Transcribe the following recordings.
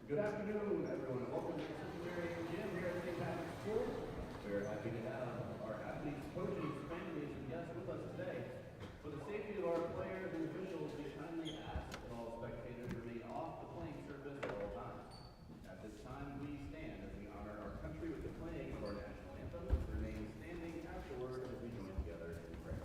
Good afternoon, everyone. Welcome to the Cincinnati Gym here at St. Patrick's School. We're happy to have our athletes, coaches, families, and guests with us today. For the safety of our players and officials, we kindly ask that all spectators remain off the playing surface at all times. At this time, we stand as we honor our country with the playing of our national anthem. Remain standing afterward as we join together in prayer.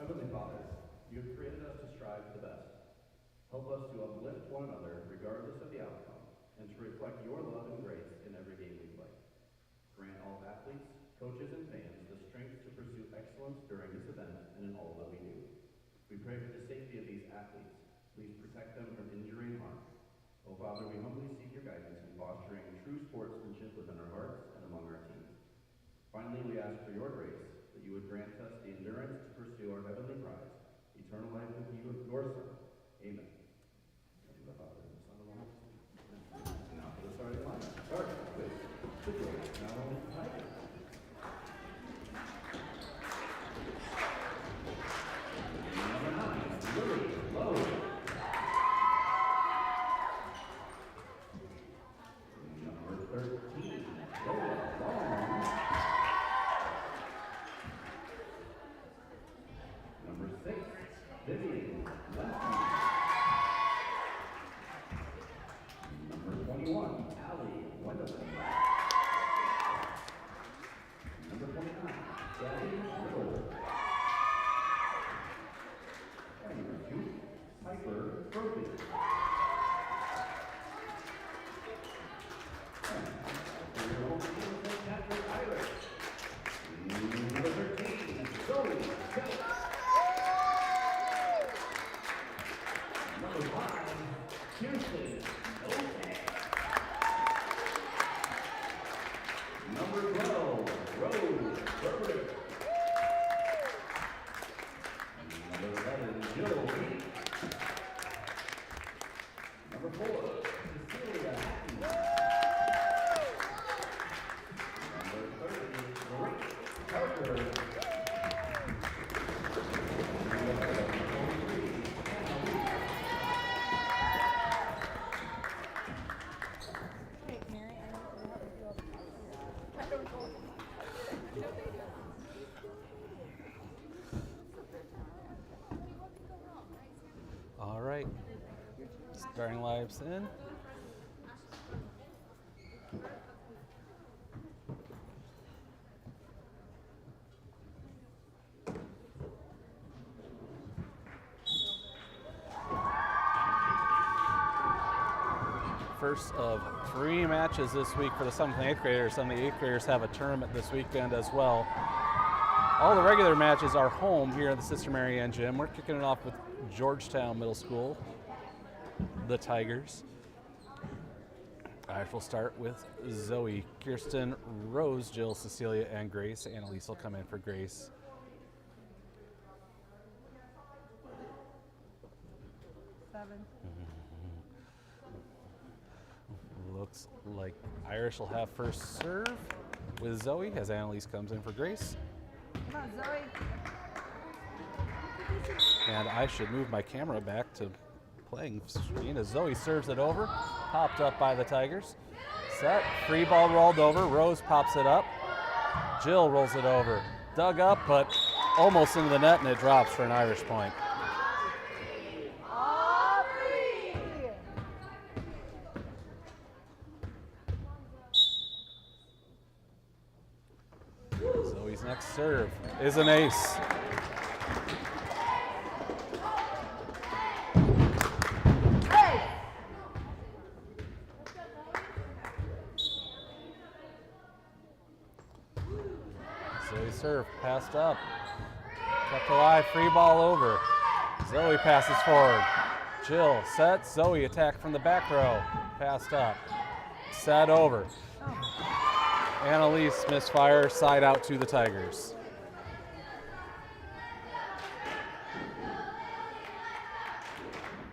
Heavenly Father, you have created us to strive for the best. Help us to uplift one another regardless of the outcome, and to reflect your love and grace in every game we play. Grant all athletes, coaches, and fans the strength to pursue excellence during this event and in all that we do. We pray for the safety of these athletes. Please protect them from injury and harm. Oh Father, we humbly seek your guidance in fostering true sportsmanship within our hearts and among our teams. Finally, we ask for your grace, that you would grant us the endurance to pursue our heavenly prize, eternal life with you and your Son. Amen. In the Father, and the Son, and the Holy Spirit. Now for the starting line. Start with the Georgetowne Tigers. Number 9, Lily Lowe. Number 13, Lola Long. Number 6, Vivian Lemke. Number 21, Allie Wendelin. Number 29, Gabby Little. And number 2, Piper Brophy. St. Patrick Irish. Number 13, Zoe Phillips. Number 5, Kirsten Notek. Number 12, Rose Burbrick. Number 11, Jill Reed. Number 4, Cecilia Hatton. Number 30, Grace Parker. All right, starting lives in. First of 3 matches this week for the 7th and 8th graders. Some of the 8th graders have a tournament this weekend as well. All the regular matches are home here at the Sister Mary Ann Gym. We're kicking it off with Georgetowne Middle School, the Tigers. We'll start with Zoe, Kirsten, Rose, Jill, Cecilia, and Grace. Annalise will come in for Grace. Looks like Irish will have first serve. with Zoe as Annalise comes in for Grace. Come on, Zoe. And I should move my camera back to playing screen as Zoe serves it over. Popped up by the Tigers. Set, free ball rolled over. Rose pops it up. Jill rolls it over. Dug up, but almost into the net, and it drops for an Irish point. Zoe's next serve is an ace. Zoe serve, passed up. Kept alive, free ball over. Zoe passes forward. Jill sets, Zoe attack from the back row. Passed up. Set over. Annalise misfire, side out to the Tigers.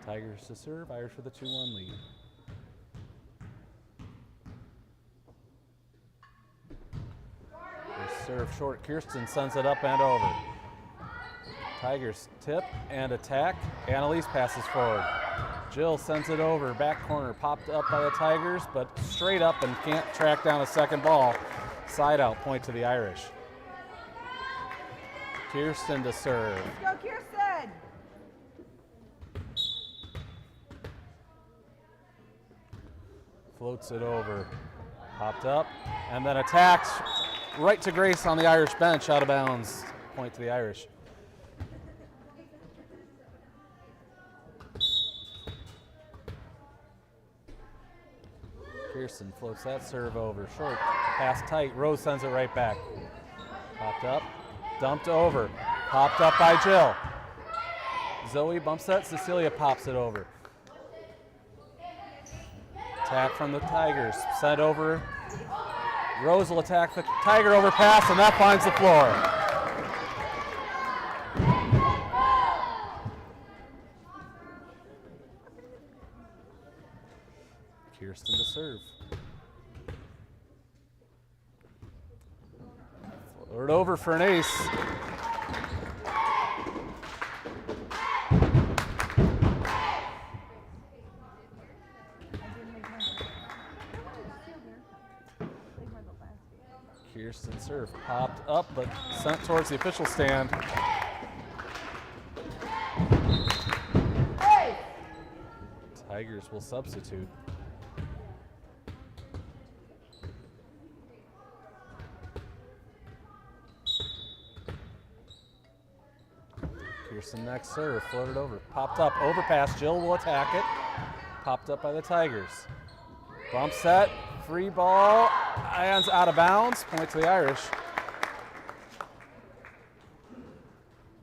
Tigers to serve, Irish with a 2-1 lead. Serve short, Kirsten sends it up and over. Tigers tip and attack. Annalise passes forward. Jill sends it over, back corner, popped up by the Tigers, but straight up and can't track down a second ball. Side out, point to the Irish. Kirsten to serve. Go, Kirsten! Floats it over, popped up, and then attacks right to Grace on the Irish bench, out of bounds. Point to the Irish. Kirsten floats that serve over. Short, pass tight. Rose sends it right back. Popped up, dumped over. Popped up by Jill. Zoe bumps that. Cecilia pops it over. Attack from the Tigers. Sent over. Rose will attack the Tiger overpass, and that finds the floor. Kirsten to serve. Float over for an ace. Kirsten serve popped up, but sent towards the official stand. Hey! Tigers will substitute. Kirsten next serve, floated over, popped up, overpass. Jill will attack it. Popped up by the Tigers. Bump set, free ball, hands out of bounds, point to the Irish.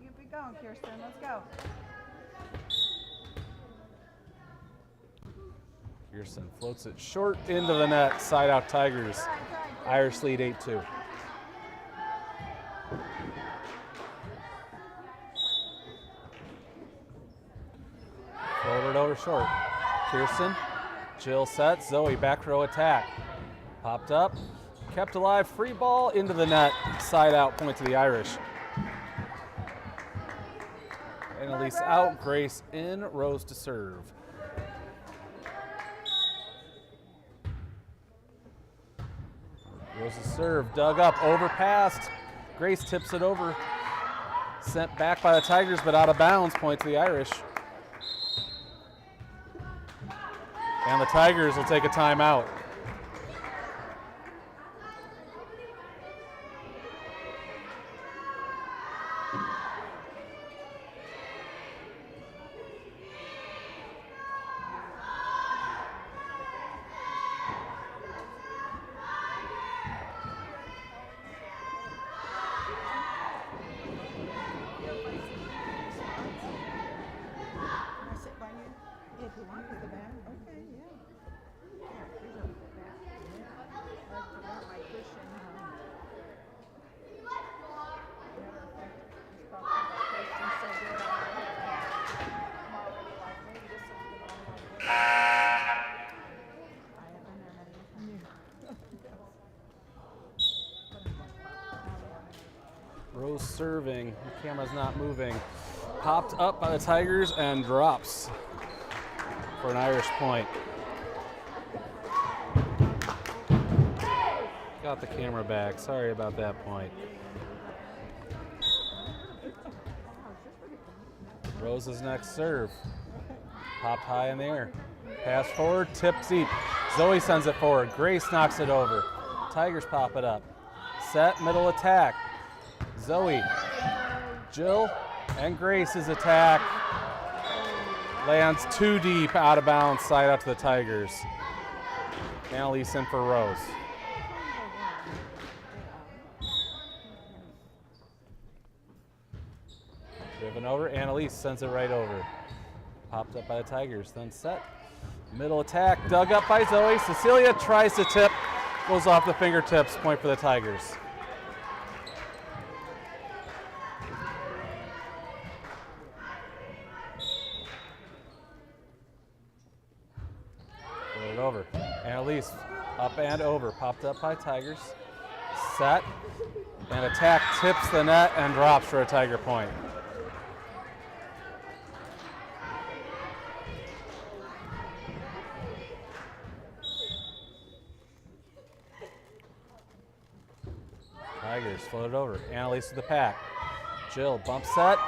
Keep it going, Kirsten. Let's go. Kirsten floats it short into the net, side out Tigers. Irish lead 8-2. Floated over short. Kirsten, Jill sets, Zoe back row attack. Popped up, kept alive, free ball into the net, side out, point to the Irish. Annalise out, Grace in, Rose to serve. Rose's serve, dug up, overpassed. Grace tips it over. Sent back by the Tigers, but out of bounds, point to the Irish. And the Tigers will take a timeout. Can I sit by you? If you want, with the band. Okay, yeah. Rose serving. The camera's not moving. Popped up by the Tigers and drops for an Irish point. Got the camera back. Sorry about that point. Rose's next serve. Popped high in the air. Pass forward, tip deep. Zoe sends it forward. Grace knocks it over. Tigers pop it up. Set, middle attack. Zoe, Jill, and Grace's attack lands too deep, out of bounds, side out to the Tigers. Annalise in for Rose. Driven over, Annalise sends it right over. Popped up by the Tigers, then set. Middle attack, dug up by Zoe. Cecilia tries to tip, goes off the fingertips, point for the Tigers. Put it over. Annalise up and over, popped up by Tigers. Set, and attack tips the net and drops for a Tiger point. Tigers float it over. Annalise with the pack. Jill bump set.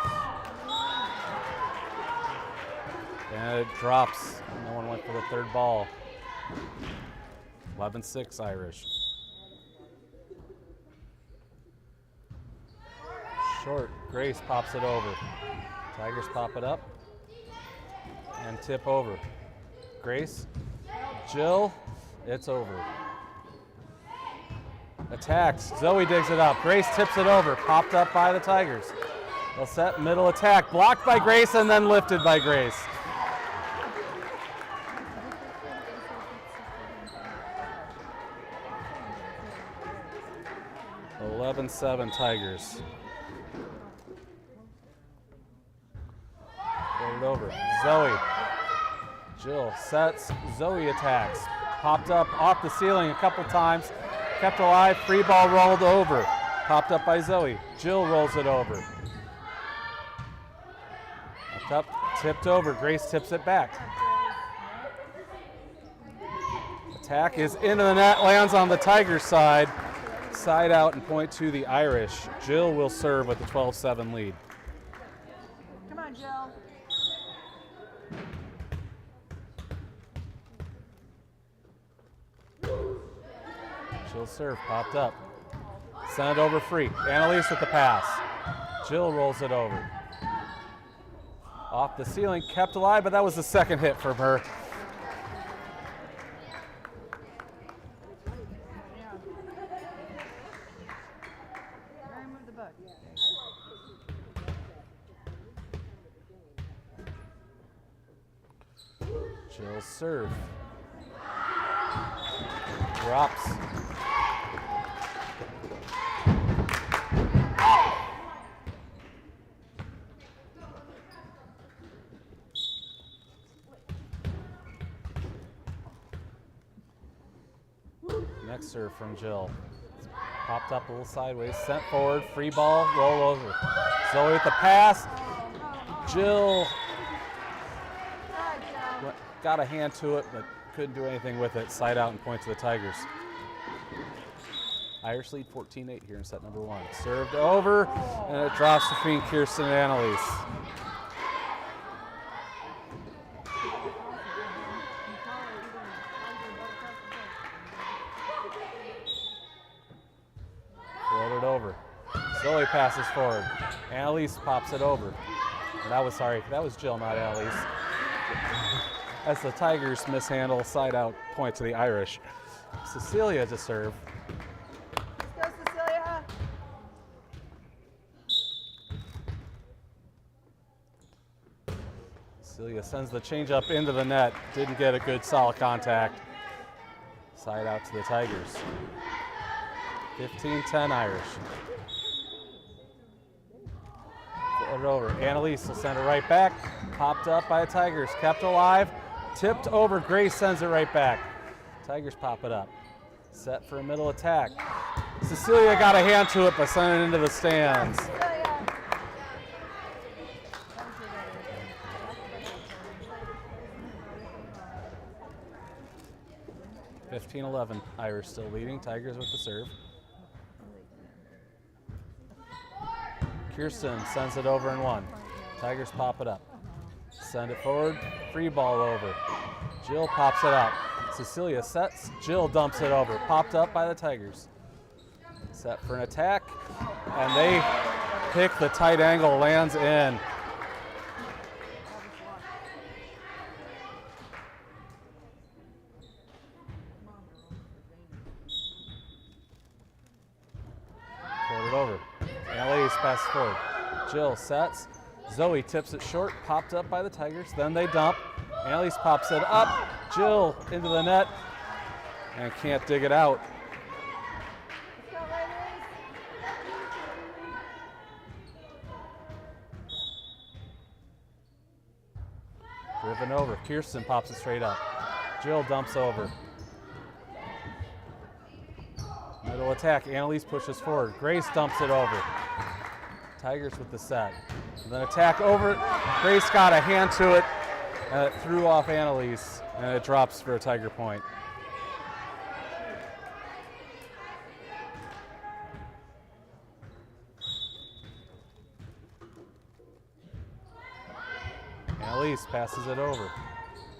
And it drops. No one went for the third ball. 11-6 Irish. Short. Grace pops it over. Tigers pop it up. And tip over. Grace. Jill. It's over. Attacks. Zoe digs it up. Grace tips it over. Popped up by the Tigers. They'll set middle attack. Blocked by Grace and then lifted by Grace. 11-7 Tigers. Put it over. Zoe. Jill sets. Zoe attacks. Popped up off the ceiling a couple times. Kept alive, free ball rolled over. Popped up by Zoe. Jill rolls it over. Popped up, tipped over. Grace tips it back. Attack is into the net, lands on the Tigers side. Side out and point to the Irish. Jill will serve with the 12-7 lead. Come on, Jill. Jill serve, popped up. Sent it over free. Annalise with the pass. Jill rolls it over. Off the ceiling, kept alive, but that was the second hit from her. Move the book. Jill serve. Drops. Next serve from Jill. Popped up a little sideways, sent forward, free ball, roll over. Zoe with the pass. Jill got a hand to it, but couldn't do anything with it. Side out and point to the Tigers. Irish lead 14-8 here in set number one. Served over, and it drops between Kirsten and Annalise. Floated over. Zoe passes forward. Annalise pops it over. And that was Jill, not Annalise. As the Tigers mishandle, side out, point to the Irish. Cecilia to serve. Let's go, Cecilia. Cecilia sends the changeup into the net. Didn't get a good solid contact. Side out to the Tigers. 15-10 Irish. Flip it over. Annalise will send it right back. Popped up by the Tigers. Kept alive. Tipped over. Grace sends it right back. Tigers pop it up. Set for a middle attack. Cecilia got a hand to it, but sent it into the stands. 15-11. Irish still leading. Tigers with the serve. Kirsten sends it over and one. Tigers pop it up. Send it forward. Free ball over. Jill pops it up. Cecilia sets. Jill dumps it over. Popped up by the Tigers. Set for an attack. And they pick the tight angle. Lands in. Put it over. And ladies pass forward. Jill sets. Zoe tips it short, popped up by the Tigers. Then they dump. Annalise pops it up. Jill into the net and can't dig it out. Driven over. Kirsten pops it straight up. Jill dumps over. Middle attack. Annalise pushes forward. Grace dumps it over. Tigers with the set. And then attack over. Grace got a hand to it, and it threw off Annalise, and it drops for a Tiger point. Annalise passes it over.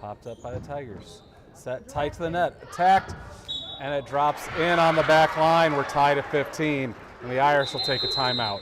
Popped up by the Tigers. Set tight to the net. Attacked, and it drops in on the back line. We're tied at 15, and the Irish will take a timeout.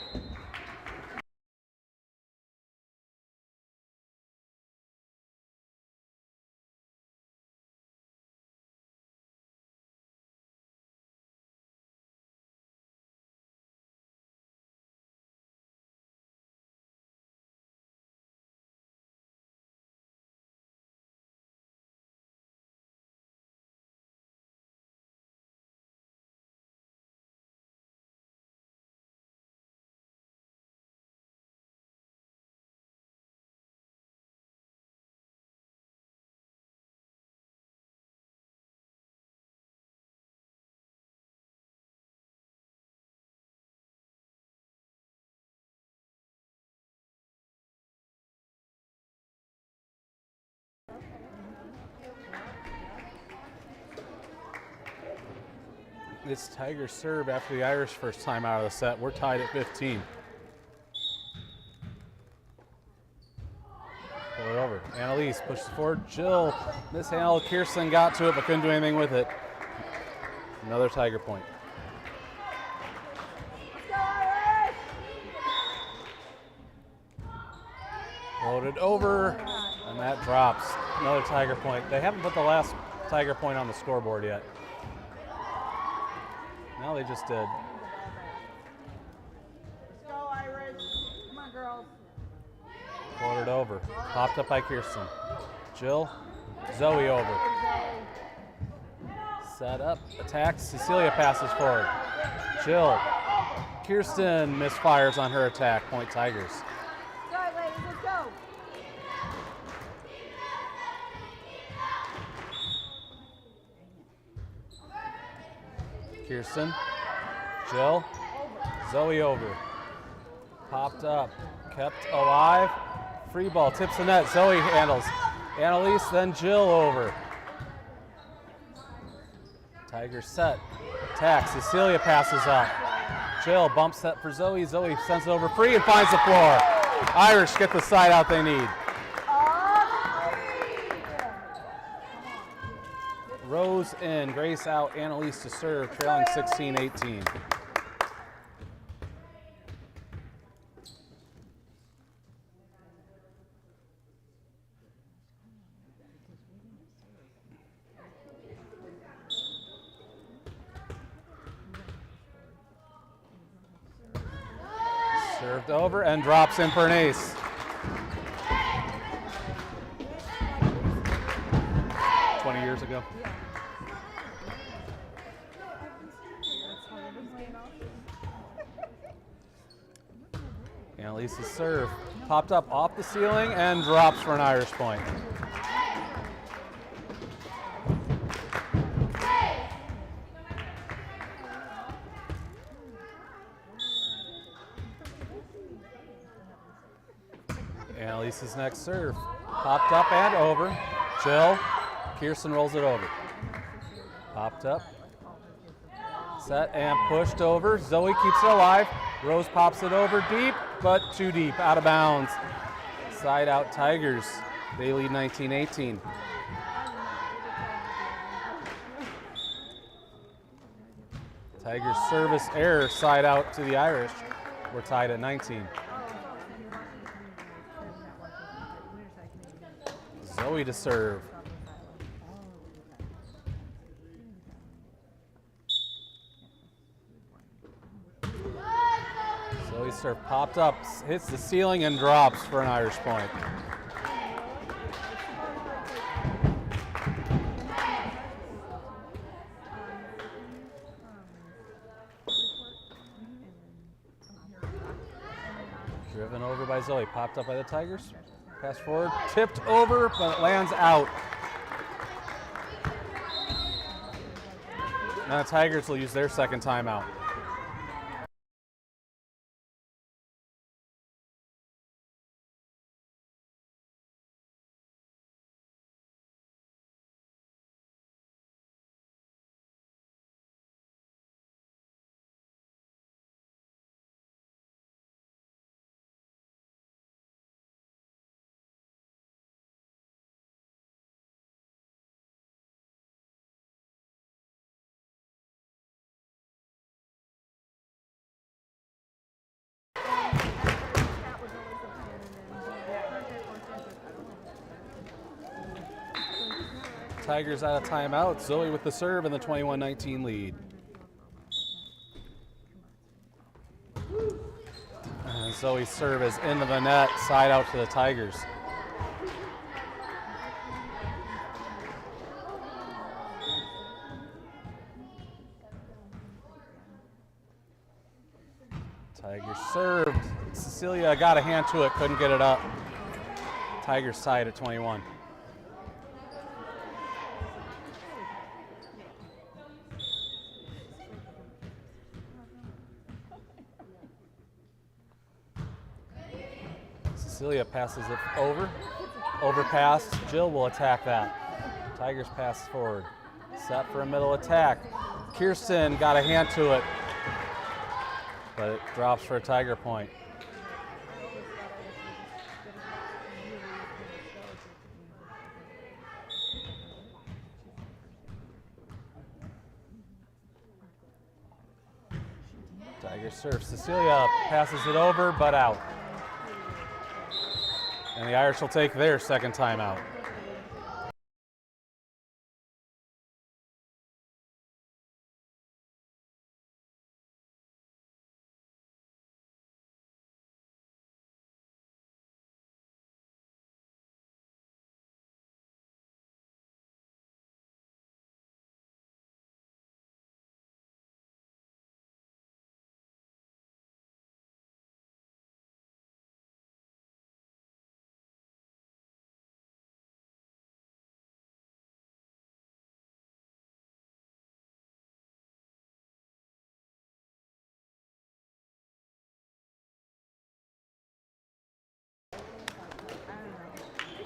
It's Tigers serve after the Irish first time out of the set. We're tied at 15. Pull it over. Annalise pushes forward. Jill mishandled. Kirsten got to it but couldn't do anything with it. Another Tiger point. Loaded over, and that drops. Another Tiger point. They haven't put the last Tiger point on the scoreboard yet. Now they just did. Let's go, Irish. Come on, girls. Floated over. Popped up by Kirsten. Jill. Zoe over. Set up. Attacks. Cecilia passes forward. Jill. Kirsten misfires on her attack. Point Tigers. Go, ladies. Let's go. Kirsten, Jill, Zoe over. Popped up, kept alive. Free ball, tips the net. Zoe handles. Annalise, then Jill over. Tigers set. Attack. Cecilia passes up. Jill bumps set for Zoe. Zoe sends it over free and finds the floor. Irish get the side out they need. Rose in, Grace out, Annalise to serve, trailing 16-18. Served over and drops in for an ace. Years ago. Annalise's serve popped up off the ceiling and drops for an Irish point. Annalise's next serve. Popped up and over. Jill. Kirsten rolls it over. Popped up. Set and pushed over. Zoe keeps it alive. Rose pops it over deep, but too deep, out of bounds. Side out Tigers. They lead 19-18. Tigers service error, side out to the Irish. We're tied at 19. Zoe to serve. Zoe's serve popped up, hits the ceiling and drops for an Irish point. Driven over by Zoe, popped up by the Tigers. Pass forward, tipped over, but it lands out. Now the Tigers will use their second timeout. Tigers out of timeout. Zoe with the serve and the 21-19 lead. And Zoe's serve is into the net, side out to the Tigers. Tigers served. Cecilia got a hand to it, couldn't get it up. Tigers tied at 21. Cecilia passes it over. Overpass. Jill will attack that. Tigers pass forward. Set for a middle attack. Kirsten got a hand to it, but it drops for a Tiger point. Tigers serve. Cecilia passes it over, but out. And the Irish will take their second timeout.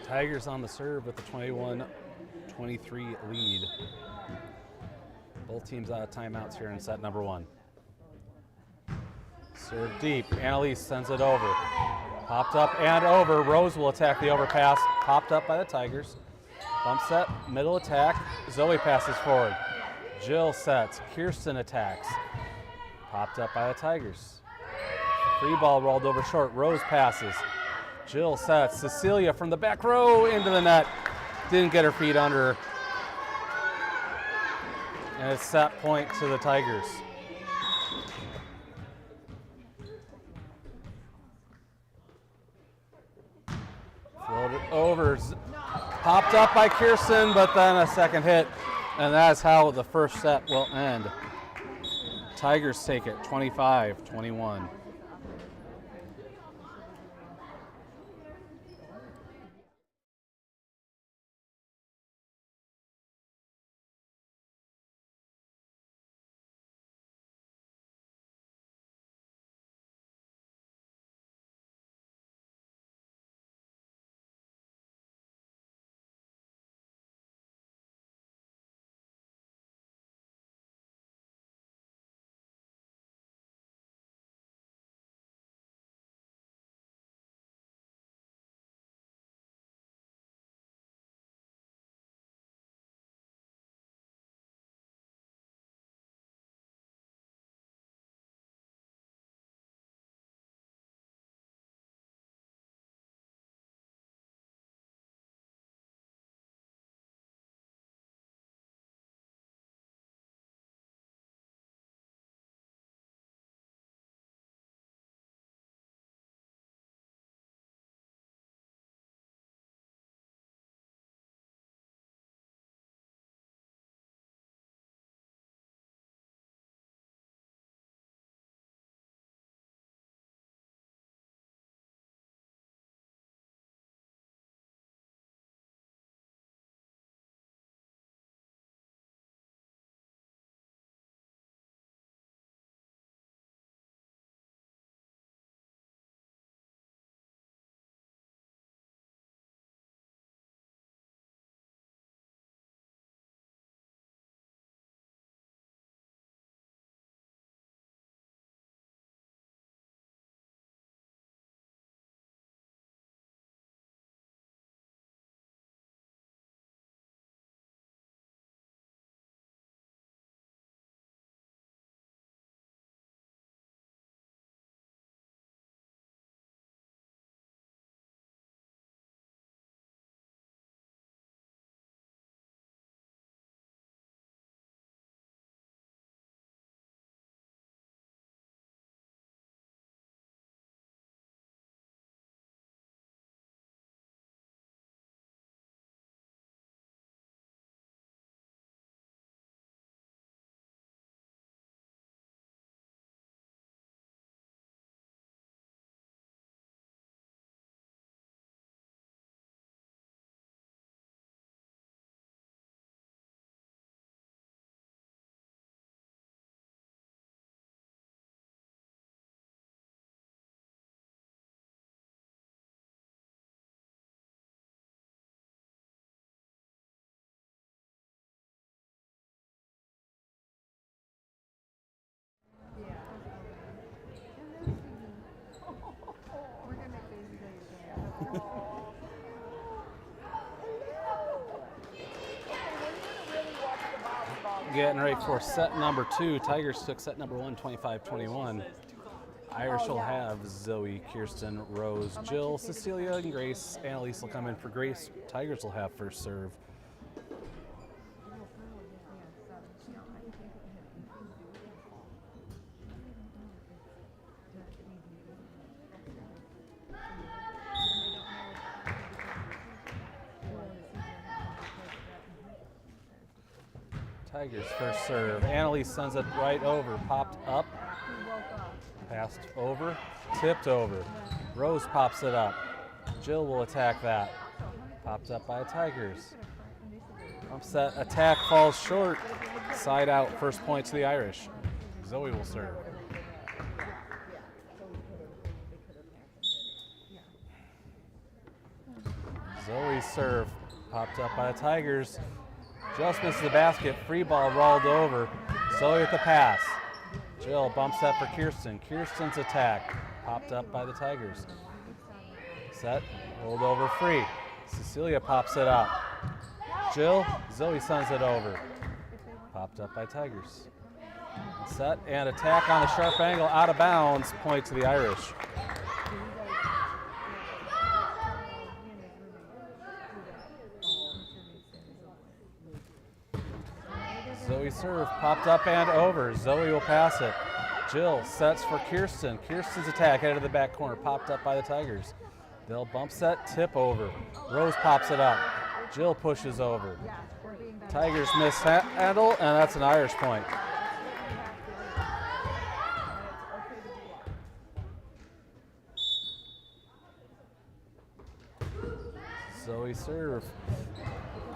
Tigers on the serve with the 21-23 lead. Both teams out of timeouts here in set number one. Serve deep. Annalise sends it over. Popped up and over. Rose will attack the overpass. Popped up by the Tigers. Bump set, middle attack. Zoe passes forward. Jill sets. Kirsten attacks. Popped up by the Tigers. Free ball rolled over short. Rose passes. Jill sets. Cecilia from the back row into the net. Didn't get her feet under her. And it's set point to the Tigers. Floated over. Popped up by Kirsten, but then a second hit. And that's how the first set will end. Tigers take it 25-21. getting ready for set number 2. Tigers took set number 1, 25-21. Irish will have Zoe, Kirsten, Rose, Jill, Cecilia, and Grace. Annalise will come in for Grace. Tigers will have first serve. Tigers first serve. Annalise sends it right over. Popped up. Passed over. Tipped over. Rose pops it up. Jill will attack that. Popped up by Tigers. Upset attack falls short. Side out. First point to the Irish. Zoe will serve. Zoe serve. Popped up by the Tigers. Just misses the basket. Free ball rolled over. Zoe with the pass. Jill bumps that for Kirsten. Kirsten's attack. Popped up by the Tigers. Set. Rolled over free. Cecilia pops it up. Jill. Zoe sends it over. Popped up by Tigers. Set and attack on the sharp angle. Out of bounds. Point to the Irish. Zoe serve, popped up and over. Zoe will pass it. Jill sets for Kirsten. Kirsten's attack headed to the back corner, popped up by the Tigers. They'll bump set, tip over. Rose pops it up. Jill pushes over. Tigers mishandle, and that's an Irish point. Zoe serve.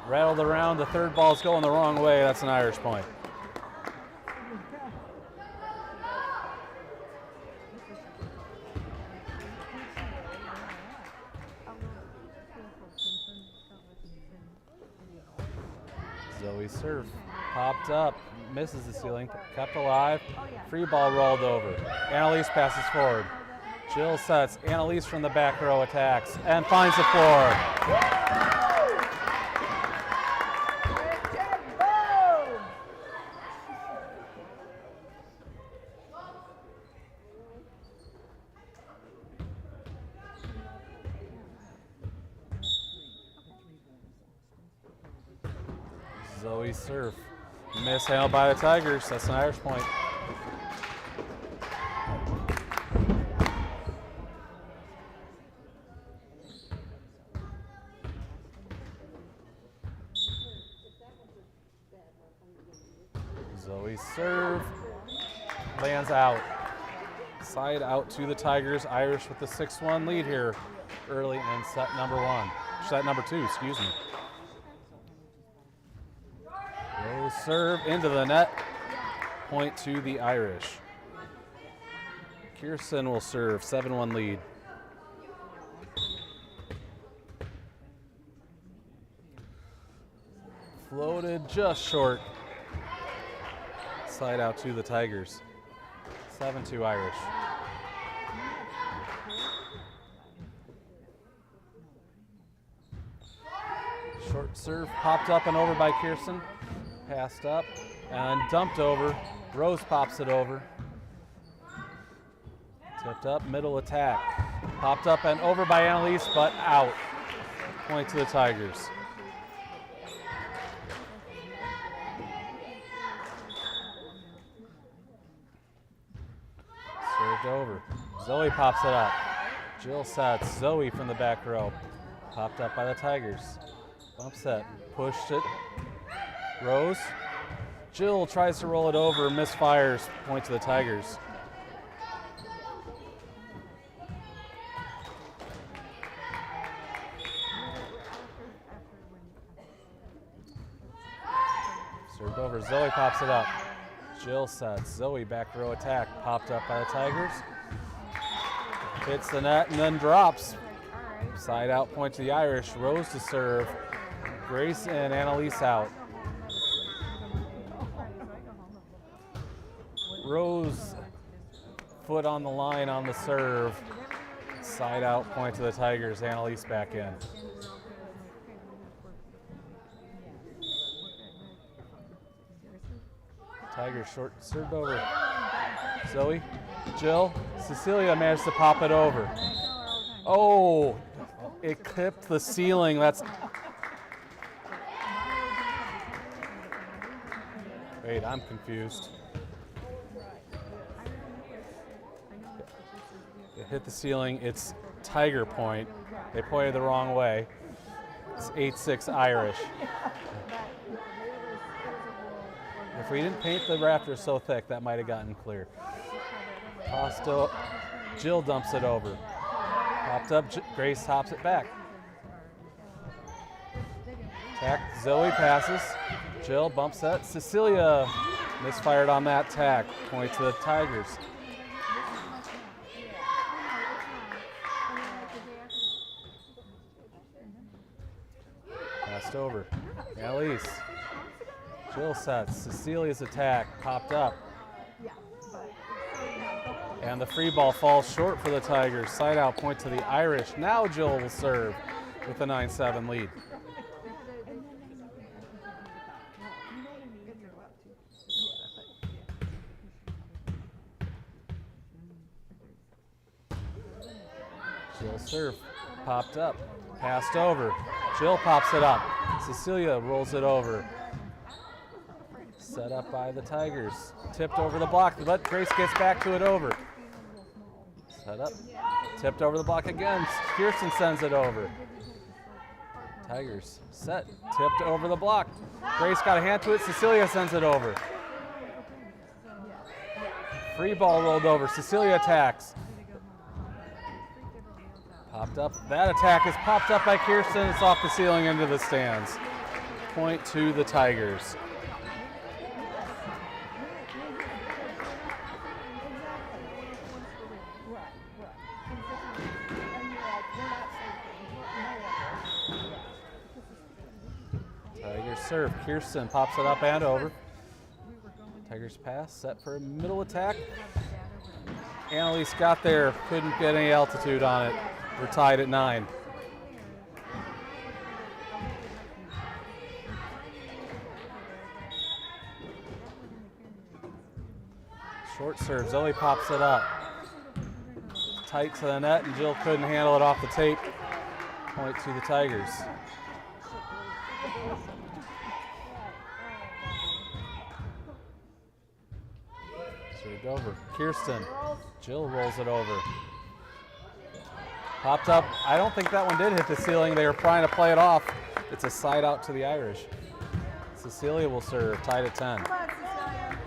Rattled around, the third ball's going the wrong way. That's an Irish point. Zoe serve. Popped up. Misses the ceiling. Kept alive. Free ball rolled over. Annalise passes forward. Jill sets. Annalise from the back row attacks and finds the floor. Zoe serve. Mishandled by the Tigers. That's an Irish point. Zoe serve. Lands out. Side out to the Tigers. Irish with the 6-1 lead here early in set number 1. Set number 2, excuse me. Rose serve into the net. Point to the Irish. Kirsten will serve. 7-1 lead. Floated just short. Side out to the Tigers. 7-2 Irish. Short serve popped up and over by Kirsten. Passed up and dumped over. Rose pops it over. Tipped up, middle attack. Popped up and over by Annalise, but out. Point to the Tigers. Served over. Zoe pops it up. Jill sets. Zoe from the back row. Popped up by the Tigers. Bump set. Pushed it. Rose. Jill tries to roll it over. Misfires. Point to the Tigers. Served over. Zoe pops it up. Jill sets. Zoe back row attack. Popped up by the Tigers. Hits the net and then drops. Side out point to the Irish. Rose to serve. Grace and Annalise out. Rose foot on the line on the serve. Side out point to the Tigers. Annalise back in. Tigers short served over. Zoe, Jill, Cecilia managed to pop it over. Oh, it clipped the ceiling. That's. Wait, I'm confused. It hit the ceiling. It's Tiger point. They pointed the wrong way. It's 8-6 Irish. If we didn't paint the rafters so thick, that might have gotten clear. Costo, Jill dumps it over. Popped up, Grace hops it back. Tack, Zoe passes. Jill bumps that. Cecilia misfired on that tack. Point to the Tigers. Passed over. Annalise. Jill sets. Cecilia's attack popped up. And the free ball falls short for the Tigers. Side out point to the Irish. Now Jill will serve with a 9-7 lead. Jill serve. Popped up. Passed over. Jill pops it up. Cecilia rolls it over. Set up by the Tigers. Tipped over the block, but Grace gets back to it over. Set up. Tipped over the block again. Kirsten sends it over. Tigers set. Tipped over the block. Grace got a hand to it. Cecilia sends it over. Free ball rolled over. Cecilia attacks. Popped up. That attack is popped up by Kirsten. It's off the ceiling into the stands. Point to the Tigers. Tigers serve. Kirsten pops it up and over. Tigers pass. Set for a middle attack. Annalise got there. Couldn't get any altitude on it. We're tied at 9. Short serve. Zoe pops it up. Tight to the net, and Jill couldn't handle it off the tape. Point to the Tigers. Served over. Kirsten. Jill rolls it over. Popped up. I don't think that one did hit the ceiling. They were trying to play it off. It's a side out to the Irish. Cecilia will serve, tied at 10. Come on, Cecilia.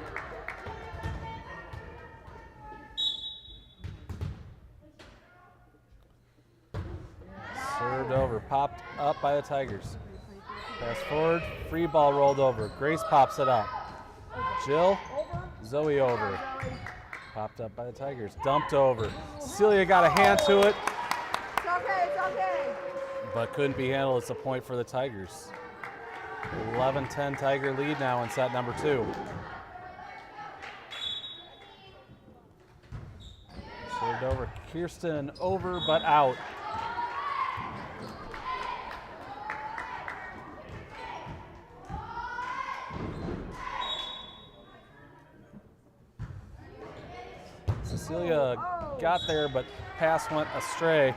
Served over, popped up by the Tigers. Pass forward, free ball rolled over. Grace pops it up. Jill, Zoe over. Popped up by the Tigers, dumped over. Cecilia got a hand to it. It's okay. But couldn't be handled. It's a point for the Tigers. 11-10 Tiger lead now in set number 2. Served over. Kirsten over but out. Cecilia got there, but pass went astray.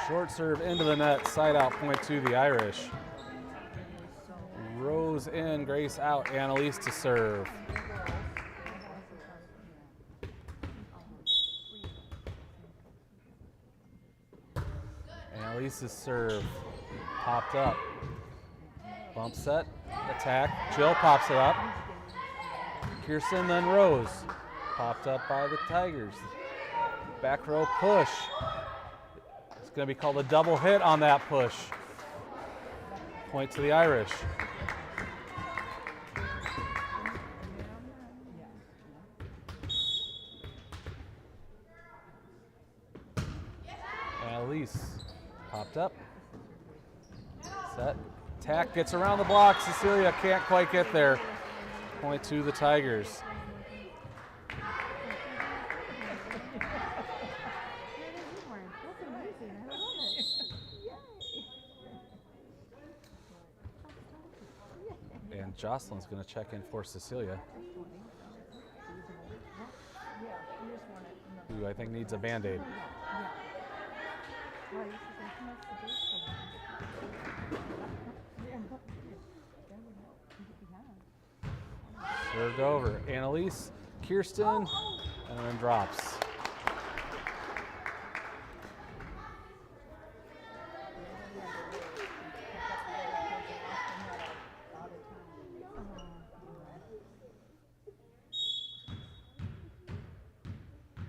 Short serve into the net, side out point to the Irish. Rose in, Grace out, Annalise to serve. Annalise's serve, popped up. Bump set, attack, Jill pops it up. Kirsten then Rose, popped up by the Tigers. Back row push. It's going to be called a double hit on that push. Point to the Irish. Annalise popped up. Set. Tack gets around the block. Cecilia can't quite get there. Point to the Tigers. Jocelyn's going to check in for Cecilia, who I think needs a Band-Aid. Served over. Annalise, Kirsten, and then drops.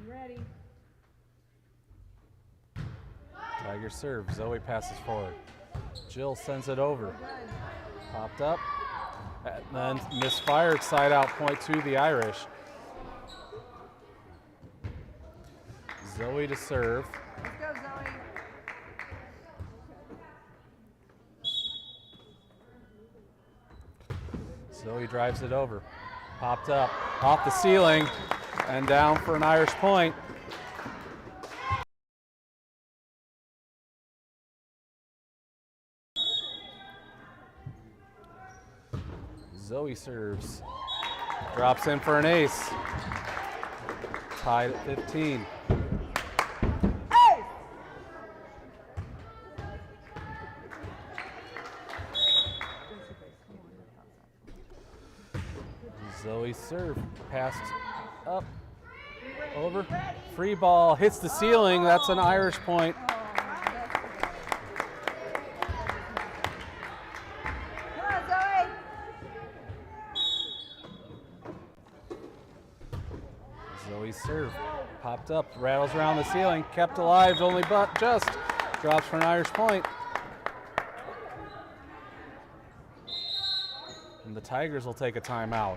Ready. Tiger serve. Zoe passes forward. Jill sends it over. Popped up. And then misfired. Side out point to the Irish. Zoe to serve. Let's go, Zoe. Zoe drives it over. Popped up. Off the ceiling. And down for an Irish point. Zoe serves. Drops in for an ace. Tied at 15. Zoe serve. Passed up. Over. Free ball. Hits the ceiling. That's an Irish point. Zoe's serve. Popped up. Rattles around the ceiling. Kept alive. Only but just. Drops for an Irish point. And the Tigers will take a timeout.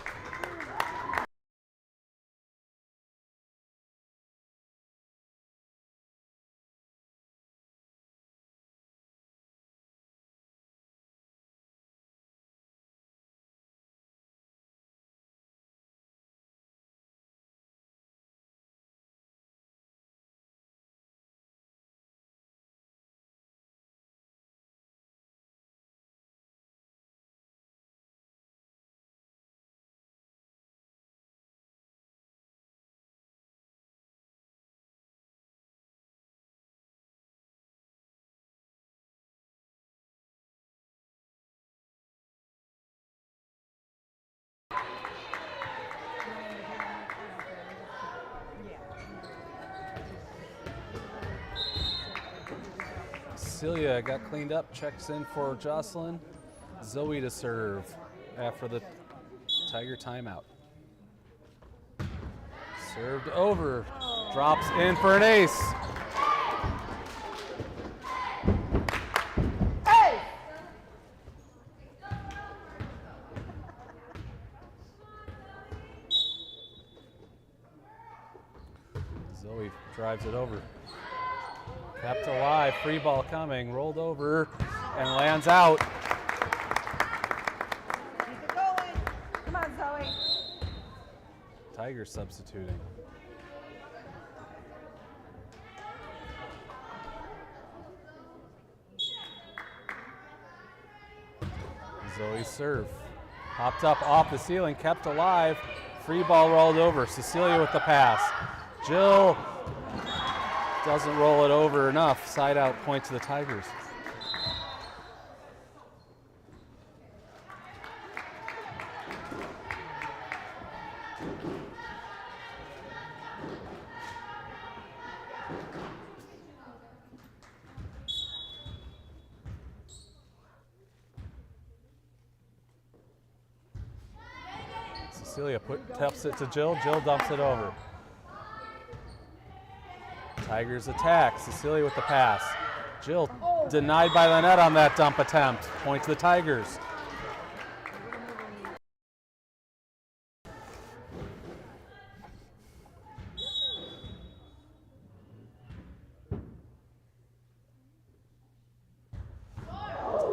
Cecilia got cleaned up, checks in for Jocelyn. Zoe to serve after the Tiger timeout. Served over, drops in for an ace. Zoe drives it over. Kept alive, free ball coming, rolled over, and lands out. Keep it going. Come on, Zoe. Tigers substituting. Zoe serve. Popped up off the ceiling, kept alive. Free ball rolled over. Cecilia with the pass. Jill doesn't roll it over enough. Side out point to the Tigers. Cecilia taps it to Jill. Jill dumps it over. Tigers attack. Cecilia with the pass. Jill denied by the net on that dump attempt. Point to the Tigers.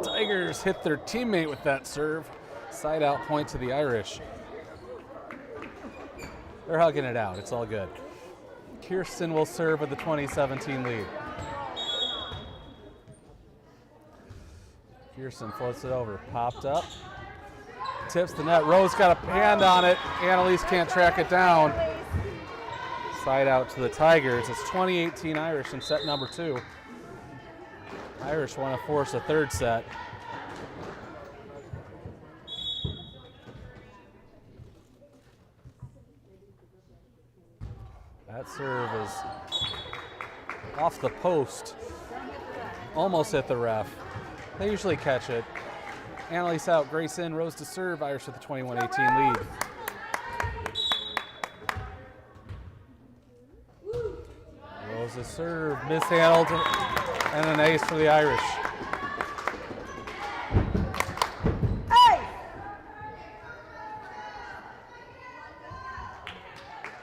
Tigers hit their teammate with that serve. Side out point to the Irish. They're hugging it out. It's all good. Kirsten will serve with the 2017 lead. Kirsten floats it over. Popped up. tips the net. Rose got a hand on it. Annalise can't track it down. Side out to the Tigers. It's 20-18 Irish in set number 2. Irish want to force a third set. That serve is off the post. Almost hit the ref. They usually catch it. Annalise out, Grace in, Rose to serve. Irish with a 21-18 lead. Rose's serve mishandled, and an ace for the Irish. Hey!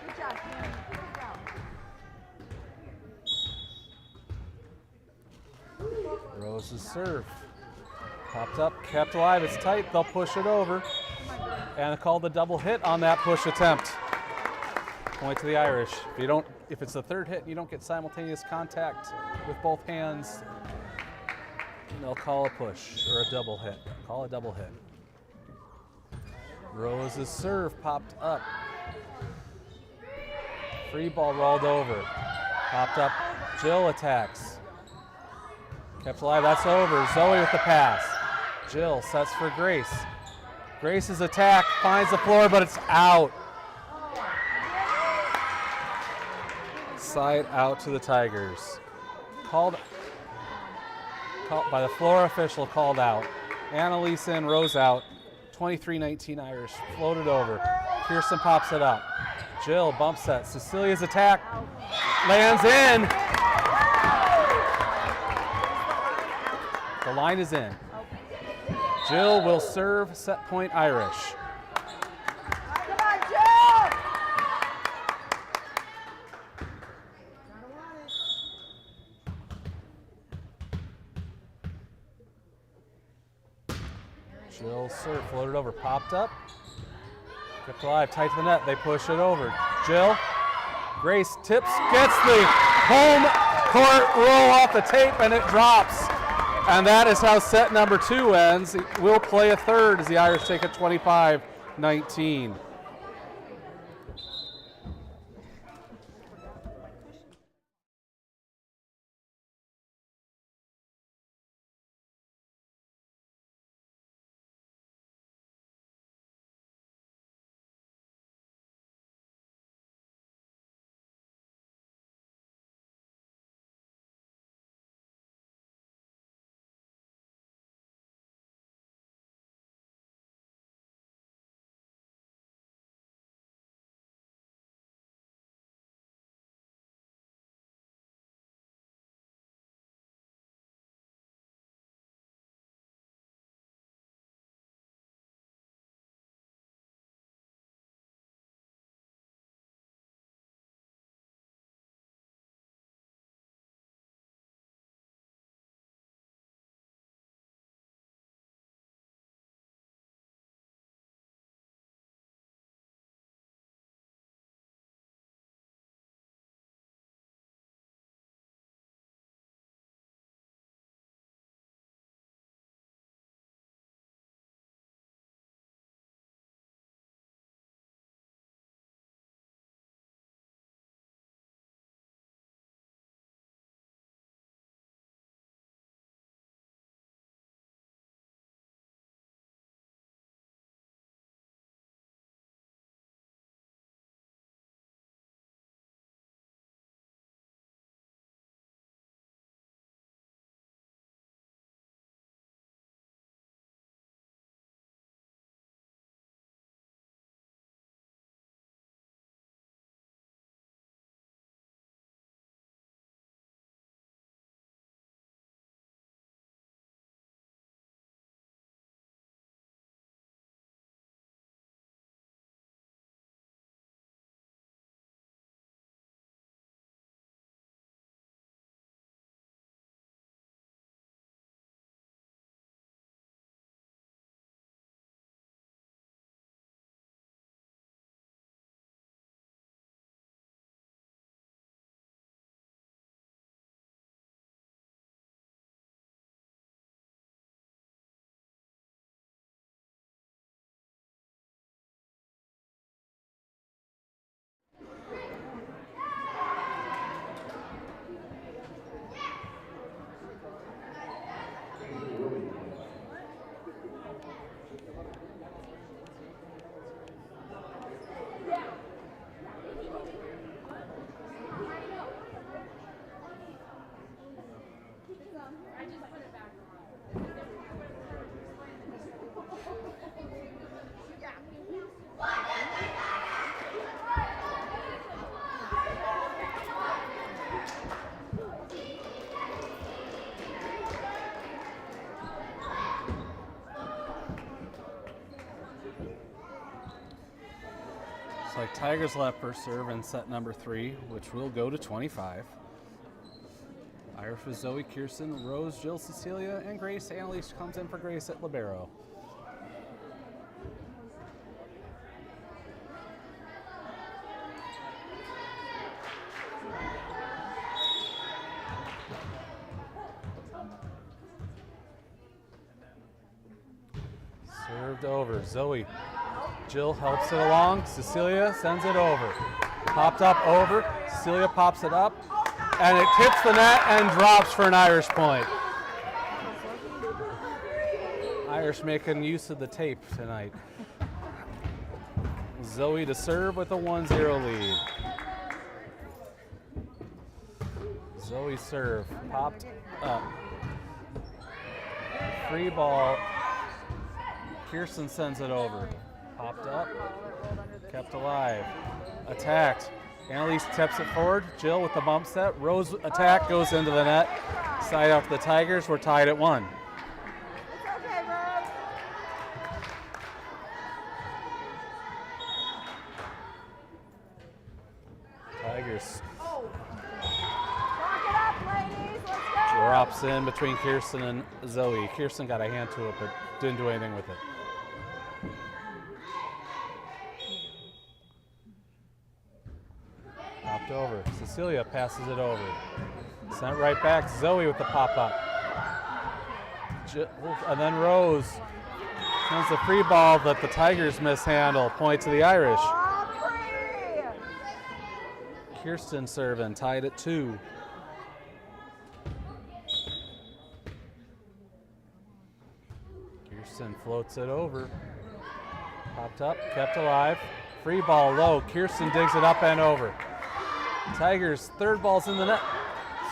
Good job, Kim. Good job. Rose's serve. Popped up, kept alive, it's tight, they'll push it over. And call the double hit on that push attempt. Point to the Irish. If it's the third hit and you don't get simultaneous contact with both hands, they'll call a push or a double hit. Call a double hit. Rose's serve popped up. Free ball rolled over. Popped up. Jill attacks. Kept alive, that's over. Zoe with the pass. Jill sets for Grace. Grace's attack finds the floor, but it's out. Side out to the Tigers. Called by the floor official, called out. Annalise in, Rose out. 23-19 Irish. Floated over. Pearson pops it up. Jill bump set. Cecilia's attack lands in. The line is in. Jill will serve, set point Irish. Come on, Jill! Jill serve, floated over, popped up. Kept alive, tight to the net, they push it over. Jill, Grace tips, gets the home court roll off the tape, and it drops. And that is how set number 2 ends. We'll play a third as the Irish take it 25-19. Looks like Tigers will have first serve in set number 3, which will go to 25. Irish with Zoe, Kirsten, Rose, Jill, Cecilia, and Grace. Annalise comes in for Grace at libero. Served over. Zoe. Jill helps it along. Cecilia sends it over. Popped up over. Cecilia pops it up. And it hits the net and drops for an Irish point. Irish making use of the tape tonight. Zoe to serve with a 1-0 lead. Zoe serve. Popped up. Free ball. Kirsten sends it over. Popped up. Kept alive. Attacked. Annalise tips it forward. Jill with the bump set. Rose attack goes into the net. Side out to the Tigers. We're tied at 1. It's okay, Rose. Tigers Lock it up, ladies. Let's go. drops in between Kirsten and Zoe. Kirsten got a hand to it, but didn't do anything with it. Popped over. Cecilia passes it over. Sent right back. Zoe with the pop-up. And then Rose sends the free ball that the Tigers mishandle. Point to the Irish. Kirsten serving, tied at 2. Kirsten floats it over. Popped up, kept alive. Free ball low. Kirsten digs it up and over. Tigers, third ball's in the net.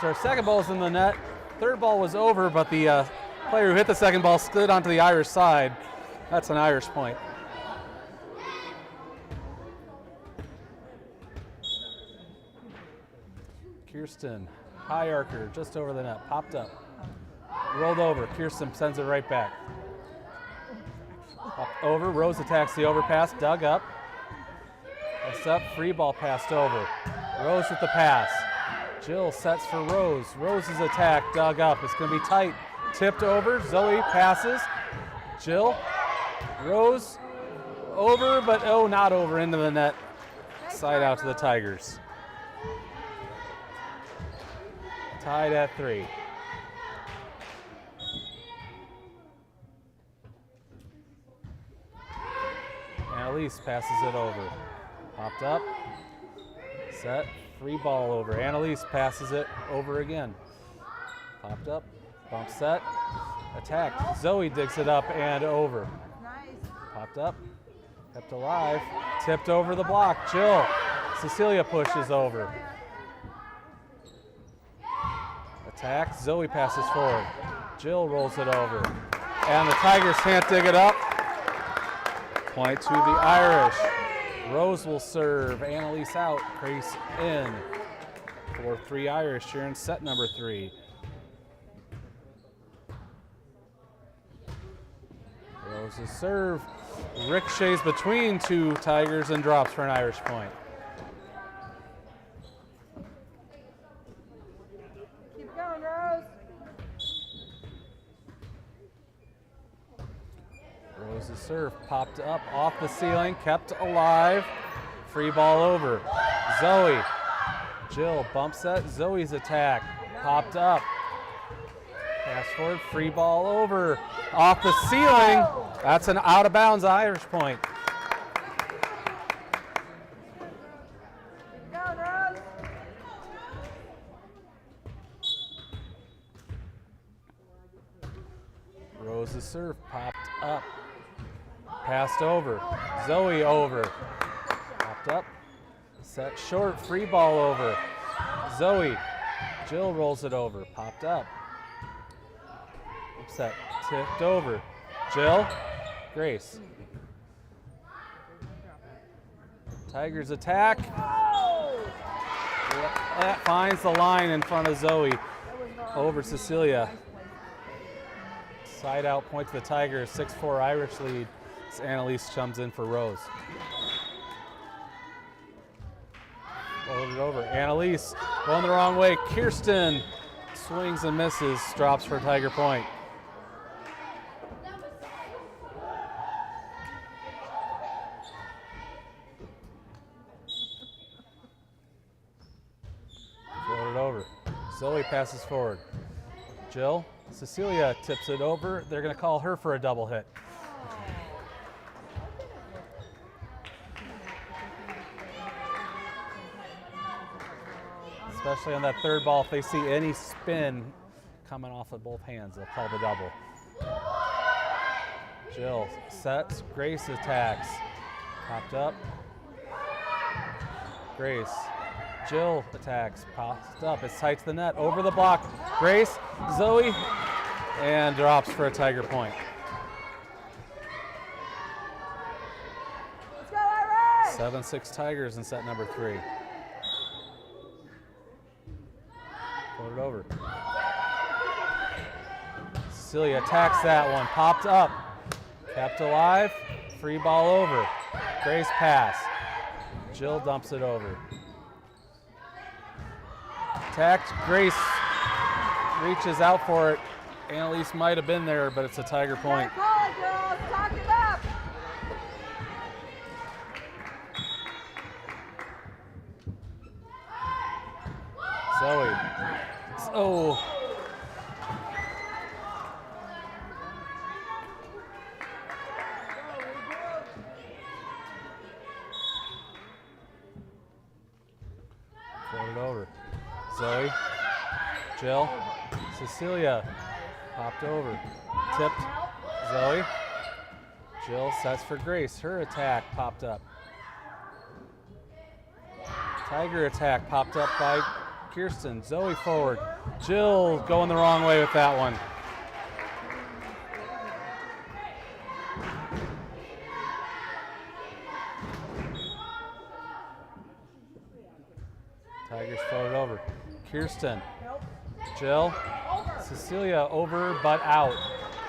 So second ball's in the net. Third ball was over, but the player who hit the second ball slid onto the Irish side. That's an Irish point. Kirsten, high archer, just over the net, popped up. Rolled over, Kirsten sends it right back. Up over, Rose attacks the overpass, dug up. That's up, free ball passed over. Rose with the pass. Jill sets for Rose. Rose's attack, dug up. It's going to be tight. Tipped over. Zoe passes. Jill. Rose. Over, but oh, not over into the net. Side out to the Tigers. Tied at 3. Annalise passes it over. Popped up. Set. Free ball over. Annalise passes it over again. Popped up. Bump set. Attack. Zoe digs it up and over. Nice. Popped up. Kept alive. Tipped over the block. Jill. Cecilia pushes over. Attack. Zoe passes forward. Jill rolls it over. And the Tigers can't dig it up. Point to the Irish. Rose will serve. Annalise out. Grace in. 4-3 Irish here in set number 3. Rose's serve ricochets between 2 Tigers and drops for an Irish point. Keep going, Rose. Rose's serve popped up off the ceiling, kept alive. Free ball over. Zoe. Jill bump set. Zoe's attack. Popped up. Pass forward. Free ball over. Off the ceiling. That's an out of bounds Irish point. Keep going, Rose. Rose's serve popped up. Passed over. Zoe over. Popped up. Set short. Free ball over. Zoe. Jill rolls it over. Popped up. Set. Tipped over. Jill. Grace. Tigers attack. That finds the line in front of Zoe. Over Cecilia. Side out point to the Tigers. 6-4 Irish lead. Annalise comes in for Rose. Floated over. Annalise going the wrong way. Kirsten swings and misses, drops for Tiger Point. Floated over. Zoe passes forward. Jill, Cecilia tips it over. They're going to call her for a double hit. Especially on that third ball, if they see any spin coming off of both hands, they'll call the double. Jill sets, Grace attacks. Popped up. Grace. Jill attacks, pops up. It's tight to the net, over the block. Grace, Zoe, and drops for a Tiger Point. Let's go, Irish! 7-6 Tigers in set number 3. Floated over. Cecilia attacks that one, popped up. Kept alive, free ball over. Grace pass. Jill dumps it over. Attacked, Grace reaches out for it. Annalise might have been there, but it's a Tiger Point. Call it, girls. Talk it up. Zoe. Oh. Floated over. Zoe, Jill, Cecilia, popped over, tipped, Zoe, Jill sets for Grace, her attack popped up. Tiger attack popped up by Kirsten, Zoe forward, Jill going the wrong way with that one. Tigers floated over. Kirsten, Jill, Cecilia over but out.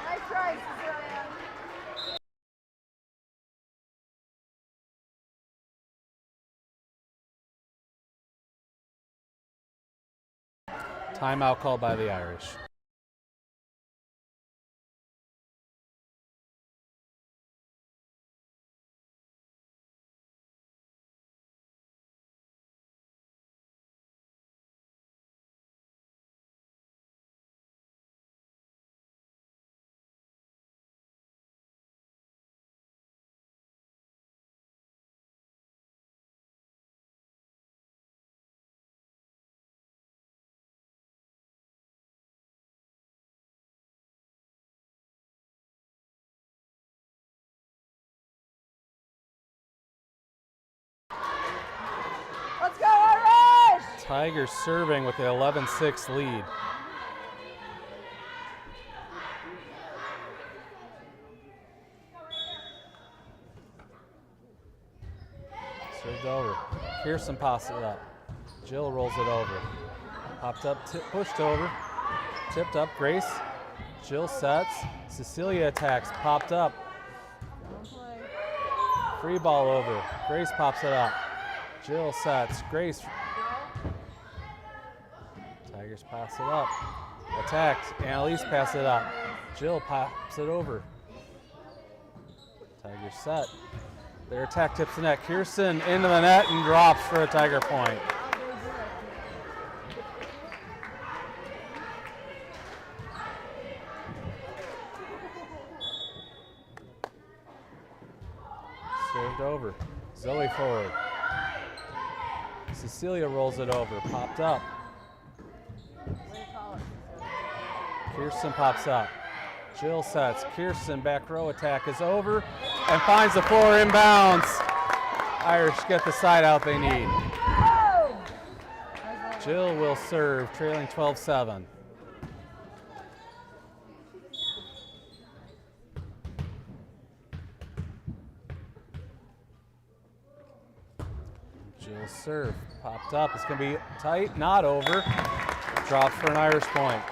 Nice try, Cecilia. Timeout called by the Irish. Let's go, Irish! Tigers serving with the 11-6 lead. Served over. Kirsten pops it up. Jill rolls it over. Popped up, pushed over. Tipped up, Grace. Jill sets. Cecilia attacks, popped up. Free ball over. Grace pops it up. Jill sets. Grace. Tigers pass it up. Attacked. Annalise pass it up. Jill pops it over. Tigers set. Their attack tips the net. Kirsten into the net and drops for a Tiger Point. Served over. Zoe forward. Cecilia rolls it over. Popped up. Kirsten pops up. Jill sets. Kirsten back row attack is over and finds the floor inbounds. Irish get the side out they need. Jill will serve, trailing 12-7. Jill serve, popped up. It's going to be tight, not over. Drops for an Irish point.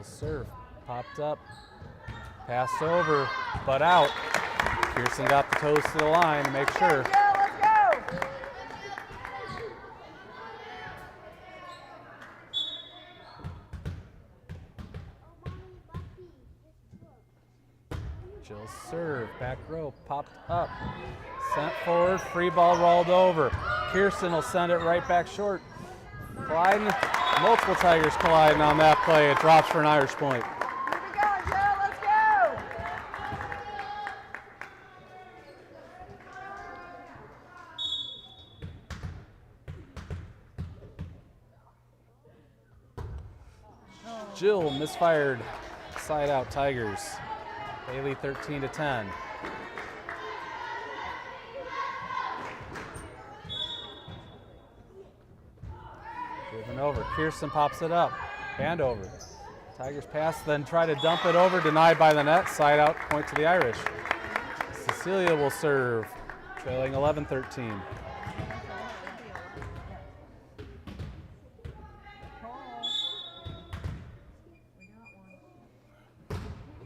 Jill's serve popped up, passed over, but out. Pearson got the toes to the line to make sure. Jill, let's go. Jill's serve, back row, popped up, sent forward, free ball rolled over. Pearson will send it right back short. Colliding, multiple Tigers colliding on that play. It drops for an Irish point. Keep it going, Jill, let's go. Jill misfired, side out Tigers. They lead 13-10. Driven over, Pearson pops it up, hand over. Tigers pass, then try to dump it over, denied by the net, side out, point to the Irish. Cecilia will serve, trailing 11-13.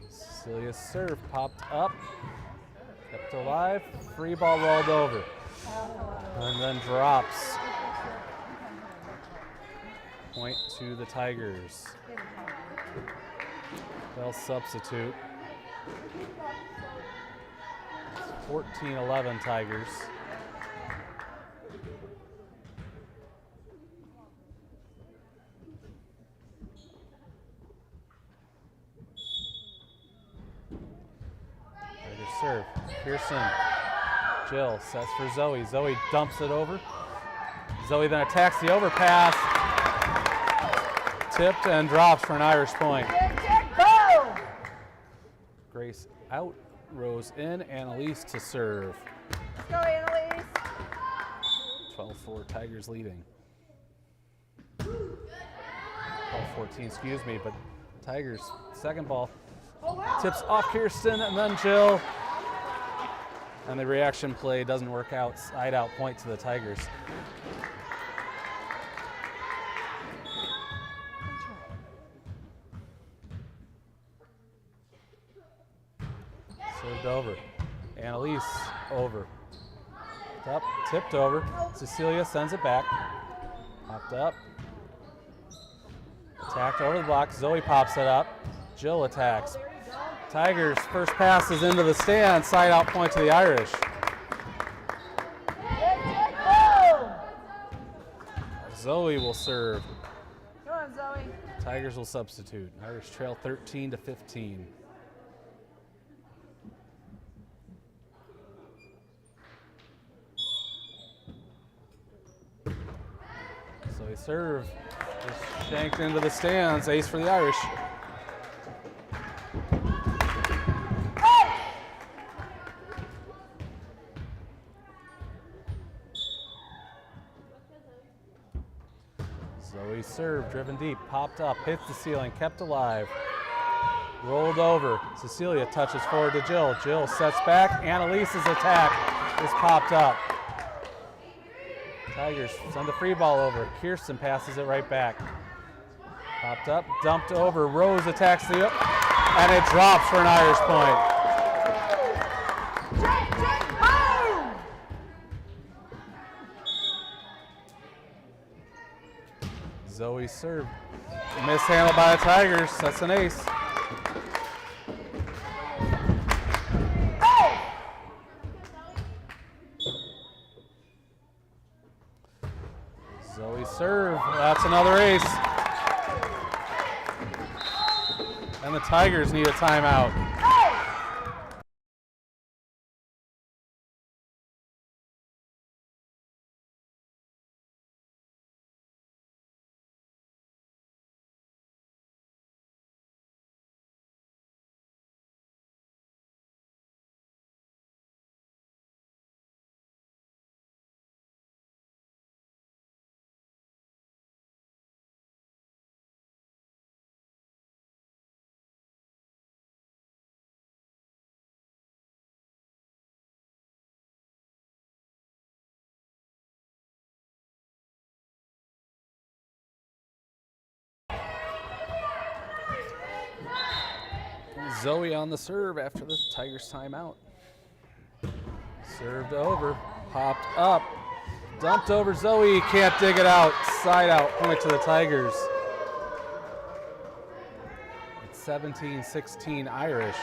Cecilia's serve popped up, kept alive, free ball rolled over, and then drops. Point to the Tigers. They'll substitute. 14-11 Tigers. Tigers serve. Pearson. Jill sets for Zoe. Zoe dumps it over. Zoe then attacks the overpass. Tipped and drops for an Irish point. Go. Grace out, Rose in, Annalise to serve. Let's go, Annalise. 12-4 Tigers leading. 12-14, excuse me, but Tigers second ball. Tips off Kirsten and then Jill. And the reaction play doesn't work out. Side out point to the Tigers. Served over. Annalise over. Up, tipped over. Cecilia sends it back. Popped up. Attacked over the block. Zoe pops it up. Jill attacks. Tigers first pass is into the stand. Side out point to the Irish. Zoe will serve. Go on, Zoe. Tigers will substitute. Irish trail 13-15. So he serve is shanked into the stands. Ace for the Irish. Zoe serve, driven deep, popped up, hits the ceiling, kept alive. Rolled over. Cecilia touches forward to Jill. Jill sets back. Annalise's attack is popped up. Tigers send the free ball over. Kirsten passes it right back. Popped up, dumped over. Rose attacks the, and it drops for an Irish point. Zoe served. Mishandled by the Tigers. That's an ace. Zoe serve. That's another ace. And the Tigers need a timeout. Zoe on the serve after the Tigers timeout. Served over, popped up, dumped over Zoe, can't dig it out. Side out, point to the Tigers. It's 17-16 Irish.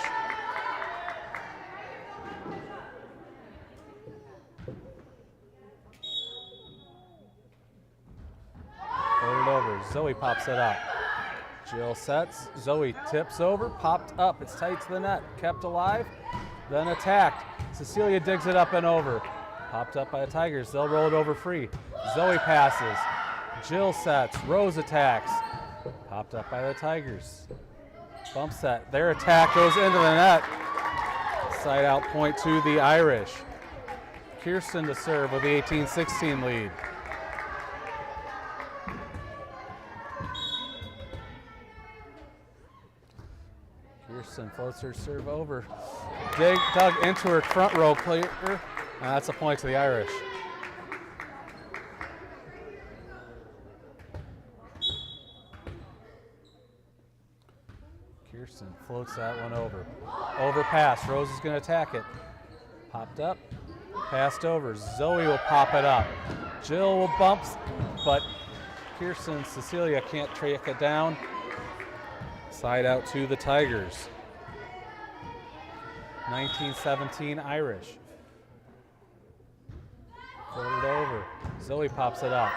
Floated over, Zoe pops it up. Jill sets, Zoe tips over, popped up, it's tight to the net, kept alive, then attacked. Cecilia digs it up and over. Popped up by the Tigers, they'll roll it over free. Zoe passes, Jill sets, Rose attacks. Popped up by the Tigers. Bump set, their attack goes into the net. Side out point to the Irish. Kirsten to serve with the 18-16 lead. Kirsten floats her serve over. Dug into her front row clear. That's a point to the Irish. Kirsten floats that one over. Overpass. Rose is going to attack it. Popped up. Passed over. Zoe will pop it up. Jill will bump, but Kirsten, Cecilia can't track it down. Side out to the Tigers. 19-17 Irish. Floated over. Zoe pops it up.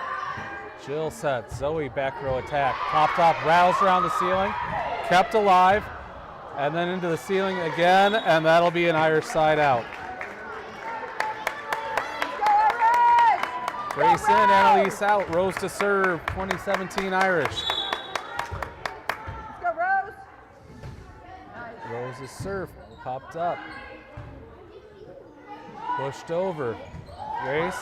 Jill sets. Zoe back row attack. Popped up, roused around the ceiling, kept alive, and then into the ceiling again, and that'll be an Irish side out. Grace in, Annalise out. Rose to serve. 2017 Irish. Go, Rose. Rose's serve popped up. Pushed over. Grace.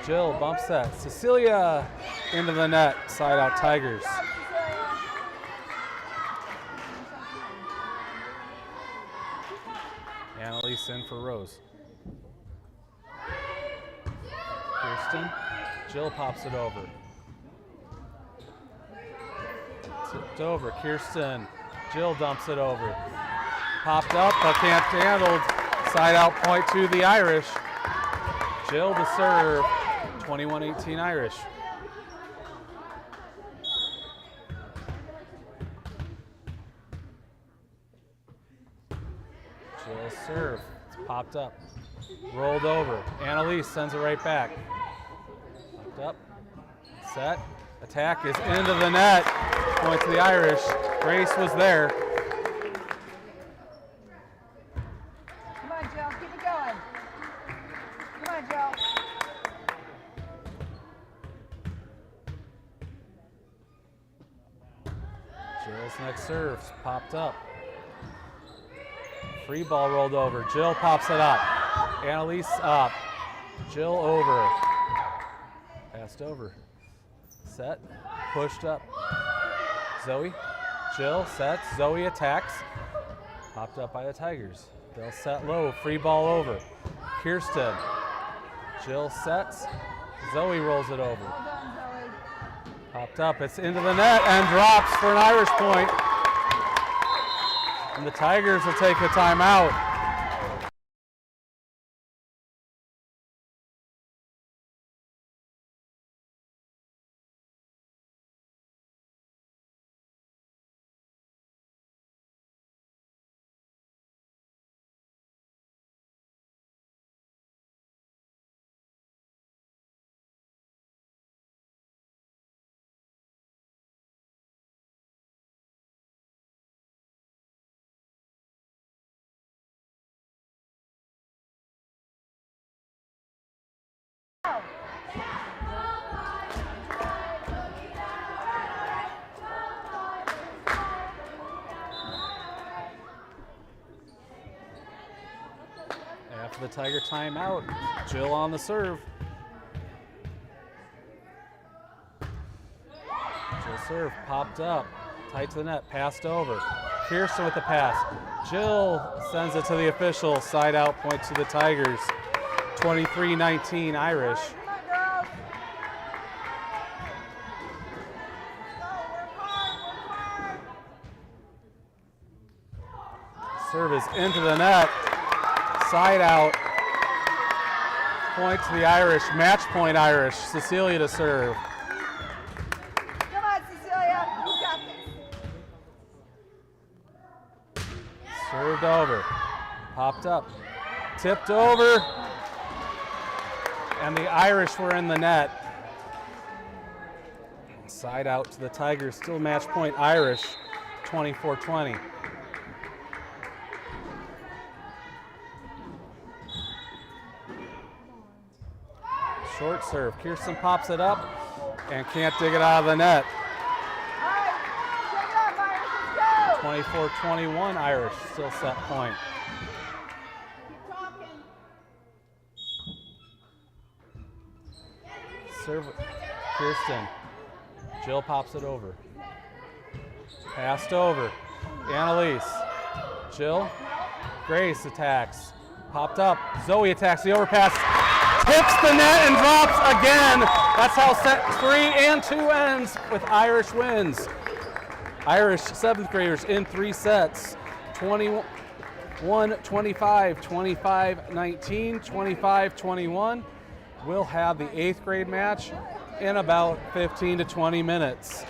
Jill bump set. Cecilia into the net. Side out Tigers. Annalise in for Rose. Kirsten. Jill pops it over. Tipped over. Kirsten. Jill dumps it over. Popped up, but can't handled. Side out point to the Irish. Jill to serve. 21-18 Irish. Jill serve. It's popped up. Rolled over. Annalise sends it right back. Popped up. Set. Attack is into the net. Point to the Irish. Grace was there. Come on, Jill. Keep it going. Come on, Jill. Jill's next serve popped up. Free ball rolled over. Jill pops it up. Annalise up. Jill over. Passed over. Set. Pushed up. Zoe. Jill sets. Zoe attacks. Popped up by the Tigers. They'll set low. Free ball over. Kirsten. Jill sets. Zoe rolls it over. Well done, Zoe. Popped up. It's into the net and drops for an Irish point. And the Tigers will take a timeout. After the Tiger timeout, Jill on the serve. Jill serve, popped up, tight to the net, passed over. Kirsten with the pass. Jill sends it to the official, side out point to the Tigers. 23-19 Irish. Come on, girls. Go, work hard, work hard. Serve is into the net. Side out. Point to the Irish. Match point Irish. Cecilia to serve. Come on, Cecilia. You got this. Served over. Popped up. Tipped over. And the Irish were in the net. Side out to the Tigers. Still match point Irish. 24-20. Short serve. Kirsten pops it up and can't dig it out of the net. All right. Check it out, Myers. Let's go. 24-21 Irish. Still set point. Keep talking. Serve. Kirsten. Jill pops it over. Passed over. Annalise. Jill. Grace attacks. Popped up. Zoe attacks the overpass. Tips the net and drops again. That's how set 3 and 2 ends with Irish wins. Irish 7th graders in 3 sets. 21-25, 25-19, 25-21. We'll have the 8th grade match in about 15 to 20 minutes.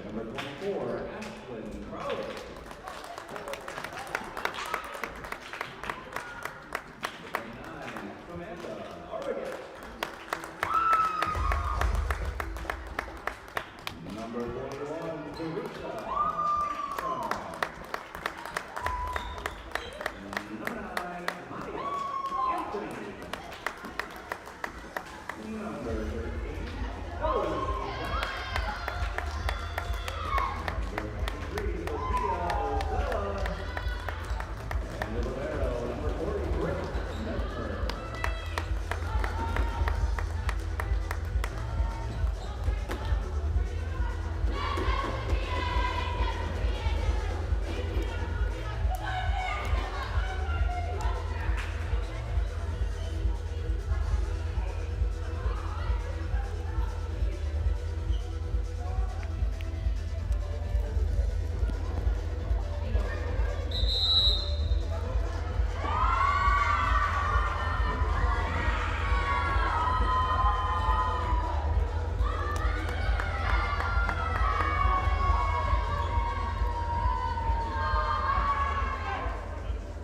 Number 24, Ashlyn Crowley. Number 41, Teresa. Number 9, Maya Anthony. Number 13, Chloe. Number 23, Sophia Osella. And the libero, number 40, Rick Nesmer.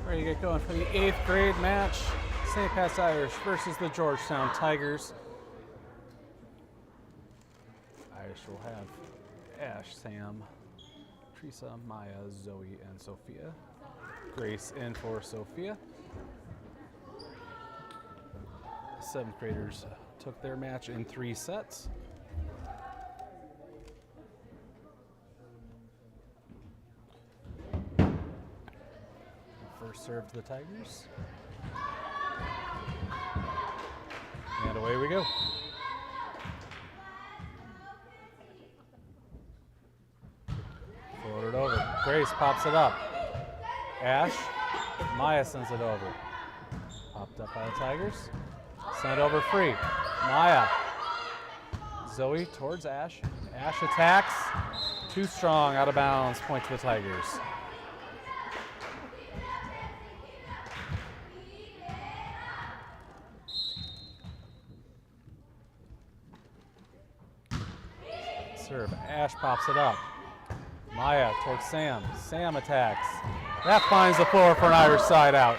Ready to get going for the 8th grade match. St. Pat's Irish versus the Georgetown Tigers. Irish will have Ash, Sam, Teresa, Maya, Zoe, and Sophia. Grace in for Sophia. 7th graders took their match in 3 sets. First serve to the Tigers. And away we go. Floated over. Grace pops it up. Ash. Maya sends it over. Popped up by the Tigers. Sent over free. Maya. Zoe towards Ash. Ash attacks. Too strong, out of bounds. Point to the Tigers. Serve. Ash pops it up. Maya towards Sam. Sam attacks. That finds the floor for an Irish side out.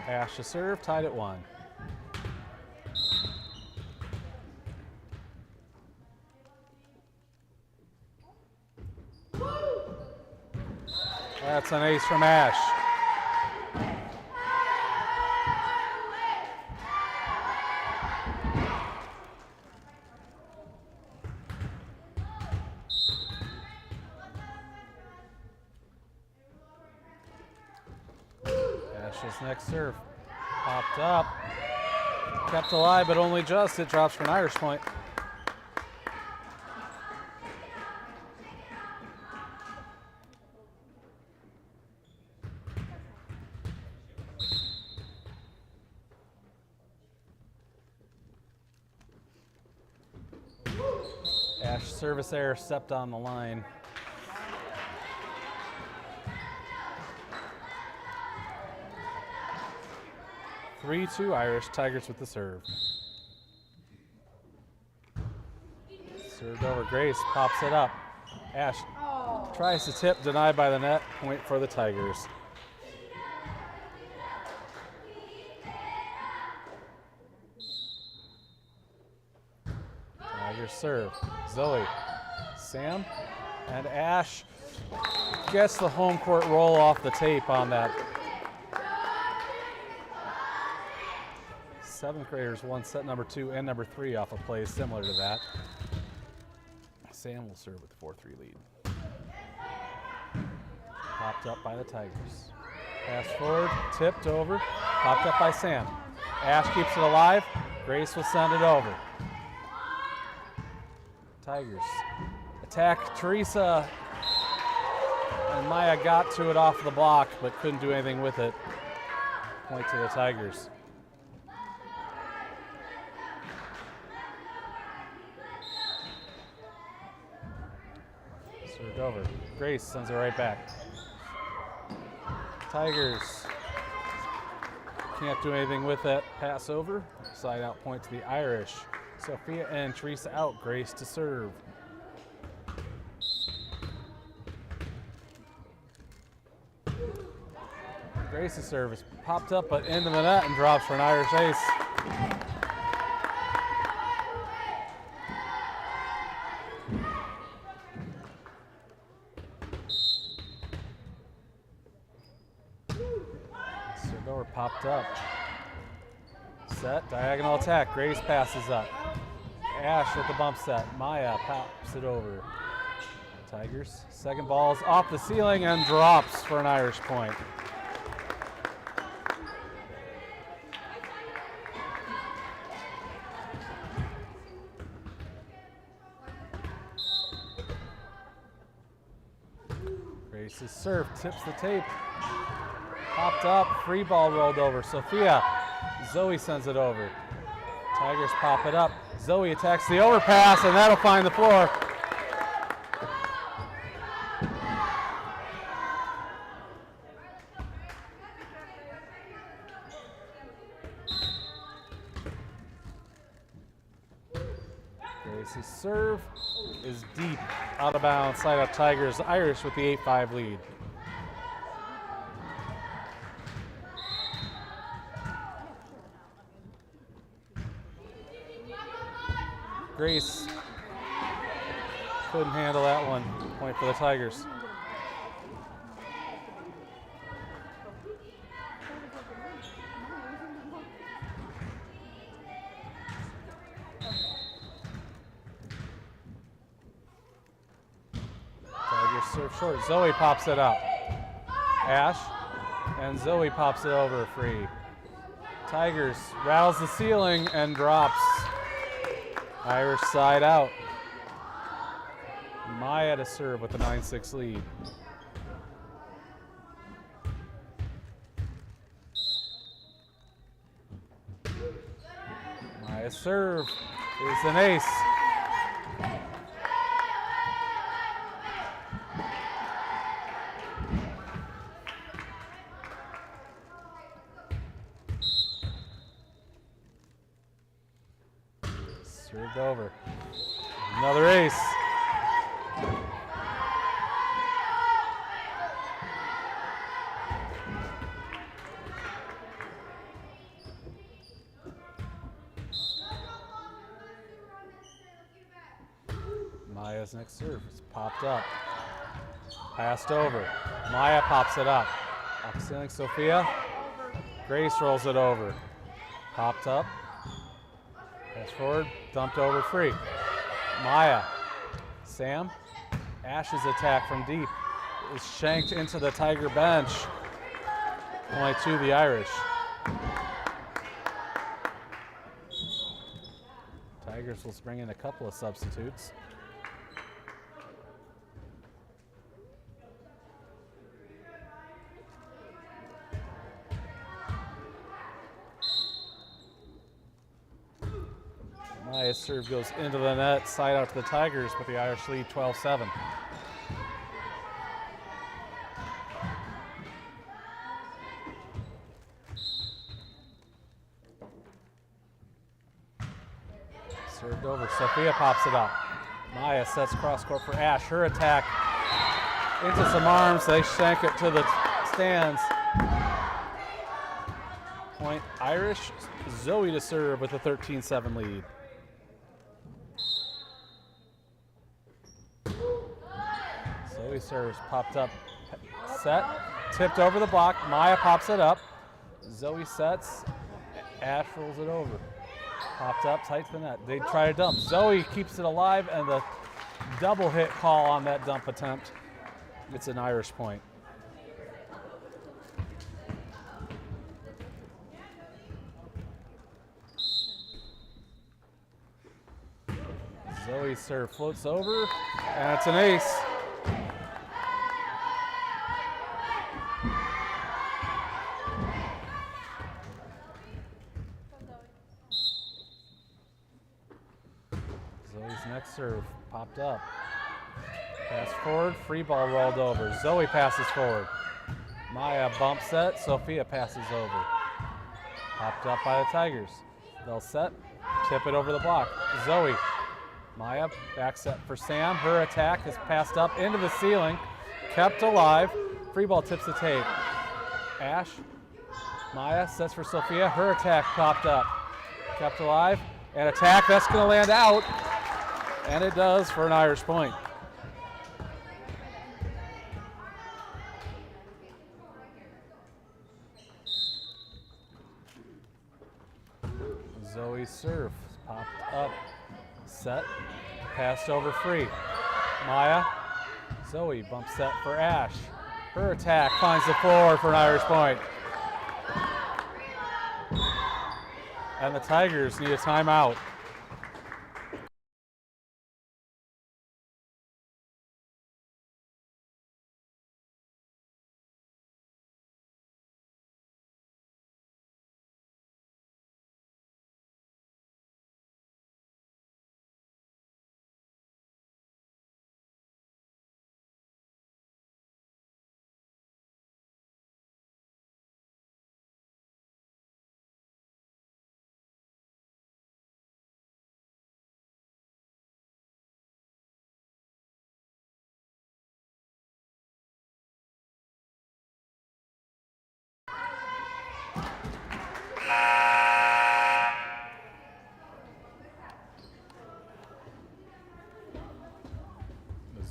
Ash to serve, tied at 1. That's an ace from Ash. Ash's next serve. Popped up. Kept alive, but only just. It drops for an Irish point. Ash service error, stepped on the line. Three-2 Irish, Tigers with the serve. Served over, Grace pops it up. Ash tries to tip, denied by the net, point for the Tigers. Tigers serve. Zoe, Sam, and Ash gets the home court roll off the tape on that. 7th graders won set number 2 and number 3 off a play similar to that. Sam will serve with the 4-3 lead. Popped up by the Tigers. Pass forward, tipped over, popped up by Sam. Ash keeps it alive. Grace will send it over. Tigers attack Teresa, and Maya got to it off the block but couldn't do anything with it. Point to the Tigers. Serve Served over. Grace sends it right back. Tigers can't do anything with that pass over. Side out point to the Irish. Sophia and Teresa out. Grace to serve. Grace's service popped up but into the net and drops for an Irish ace. Server popped up. Set, diagonal attack. Grace passes up. Ash with the bump set. Maya pops it over. Tigers, second ball's off the ceiling and drops for an Irish point. Grace's serve tips the tape. Popped up, free ball rolled over. Sophia, Zoe sends it over. Tigers pop it up. Zoe attacks the overpass, and that'll find the floor. Grace's serve is deep, out of bounds, side up Tigers. Irish with the 8-5 lead. Grace couldn't handle that one. Point for the Tigers. Tigers serve short. Zoe pops it up. Ash and Zoe pops it over free. Tigers rattles the ceiling and drops. Irish side out. Maya to serve with a 9-6 lead. Maya's serve is an ace. Served over. Another ace. Maya's next serve is popped up. Passed over. Maya pops it up. Off ceiling, Sophia. Grace rolls it over. Popped up. Pass forward, dumped over free. Maya, Sam, Ash's attack from deep is shanked into the Tiger bench. Point to the Irish. Tigers will bring in a couple of substitutes. Maya's serve goes into the net, side out to the Tigers, but the Irish lead 12-7. Served over, Sophia pops it up. Maya sets cross court for Ash. Her attack into some arms, they shank it to the stands. Point Irish, Zoe to serve with a 13-7 lead. Zoe serves, popped up, set, tipped over the block. Maya pops it up. Zoe sets, Ash rolls it over. Popped up, tight to the net. They try to dump. Zoe keeps it alive, and the double hit call on that dump attempt. It's an Irish point. Zoe's serve floats over, and it's an ace. Zoe's next serve popped up. Pass forward, free ball rolled over. Zoe passes forward. Maya bump set, Sophia passes over. Popped up by the Tigers. They'll set, tip it over the block. Zoe, Maya, back set for Sam. Her attack is passed up into the ceiling, kept alive. Free ball tips the tape. Ash, Maya sets for Sophia. Her attack popped up, kept alive. An attack that's going to land out, and it does for an Irish point. Zoe's serve popped up, set, passed over free. Maya, Zoe bump set for Ash. Her attack finds the floor for an Irish point. And the Tigers need a timeout.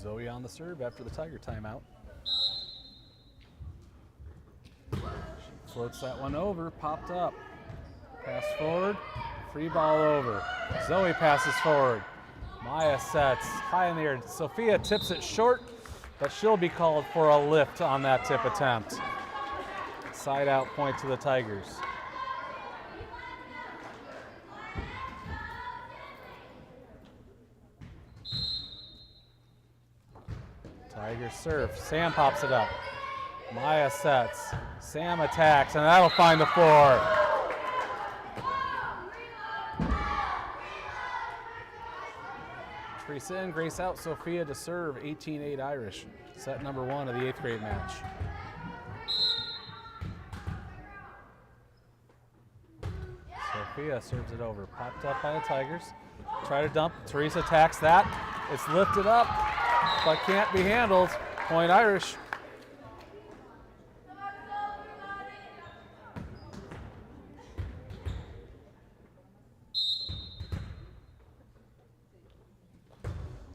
Zoe on the serve after the Tiger timeout. She floats that one over, popped up. Pass forward, free ball over. Zoe passes forward. Maya sets, high in the air. Sophia tips it short, but she'll be called for a lift on that tip attempt. Side out point to the Tigers. Tigers serve. Sam pops it up. Maya sets. Sam attacks, and that'll find the floor. Teresa in, Grace out, Sophia to serve. 18-8 Irish. Set number 1 of the 8th grade match. Sophia serves it over. Popped up by the Tigers. Try to dump. Teresa attacks that. It's lifted up, but can't be handled. Point Irish.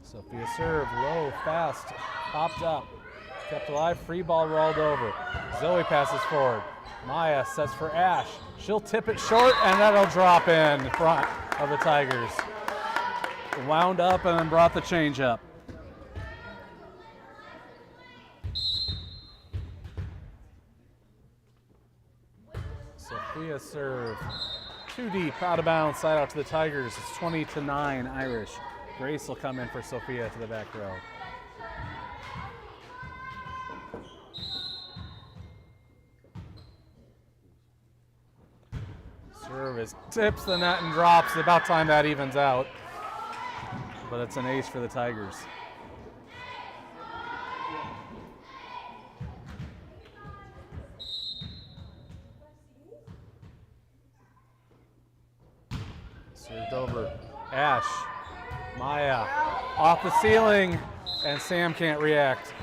Sophia serve, low, fast, popped up, kept alive, free ball rolled over. Zoe passes forward. Maya sets for Ash. She'll tip it short, and that'll drop in front of the Tigers. Wound up and then brought the change up. Sophia serve, too deep, out of bounds, side out to the Tigers. It's 20-9 Irish. Grace will come in for Sophia to the back row. Service tips the net and drops. About time that evens out. But it's an ace for the Tigers. Served over. Ash. Maya off the ceiling, and Sam can't react.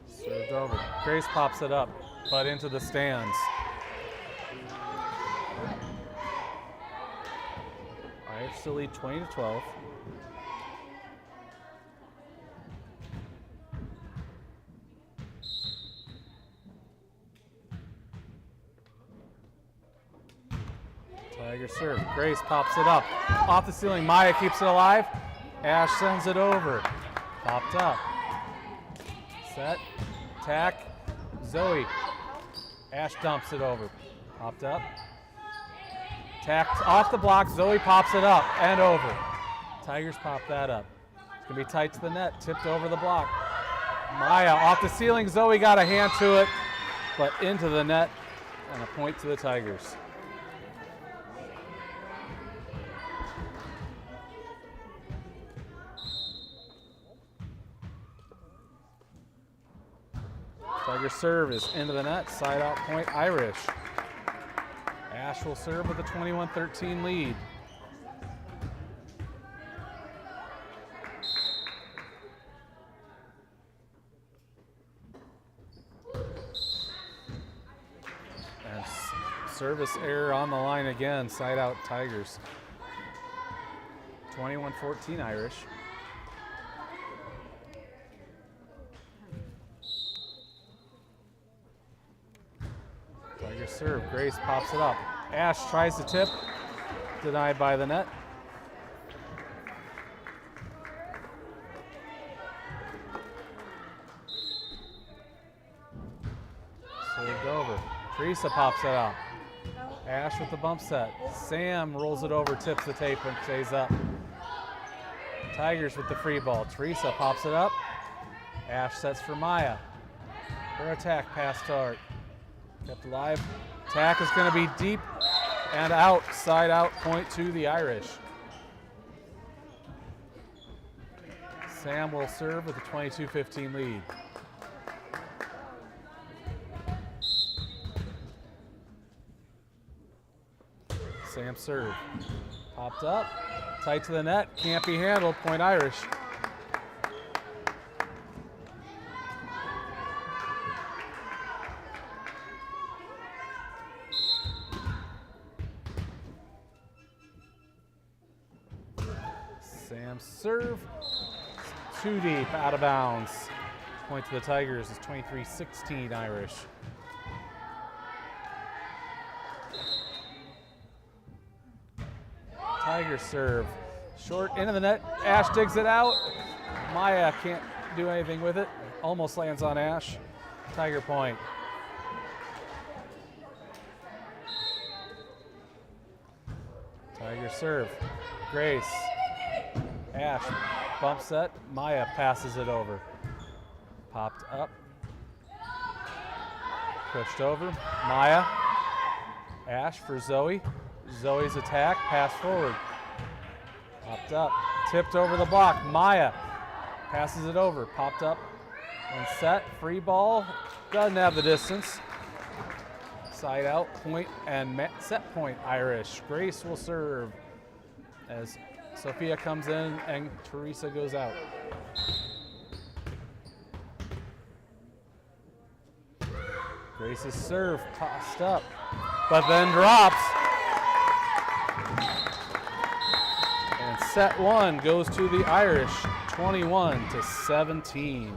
Served over. Grace pops it up, but into the stands. Irish still lead 20-12. Tiger serve. Grace pops it up. Off the ceiling. Maya keeps it alive. Ash sends it over. Popped up. Set. Tack. Zoe. Ash dumps it over. Popped up. Tacked off the block. Zoe pops it up and over. Tigers pop that up. It's going to be tight to the net. Tipped over the block. Maya off the ceiling. Zoe got a hand to it. but into the net, and a point to the Tigers. Tigers serve is into the net, side out point Irish. Ash will serve with a 21-13 lead. And service error on the line again, side out Tigers. 21-14 Irish. Tigers serve, Grace pops it up. Ash tries to tip, denied by the net. Served over. Teresa pops it up. Ash with the bump set. Sam rolls it over, tips the tape and stays up. Tigers with the free ball. Teresa pops it up. Ash sets for Maya. Her attack pass to Art. Kept alive. Attack is going to be deep and out. Side out point to the Irish. Sam will serve with a 22-15 lead. Sam serve. Popped up. Tight to the net. Can't be handled. Point Irish. Sam serve. Too deep. Out of bounds. Point to the Tigers is 23-16 Irish. Tigers serve. Short into the net. Ash digs it out. Maya can't do anything with it. Almost lands on Ash. Tiger point. Tigers serve. Grace. Ash bump set. Maya passes it over. Popped up. Pushed over. Maya. Ash for Zoe. Zoe's attack, pass forward. Popped up, tipped over the block. Maya passes it over, popped up and set. Free ball, doesn't have the distance. Side out, point and set point Irish. Grace will serve as Sophia comes in and Teresa goes out. Grace's serve tossed up, but then drops. And set one goes to the Irish, 21-17.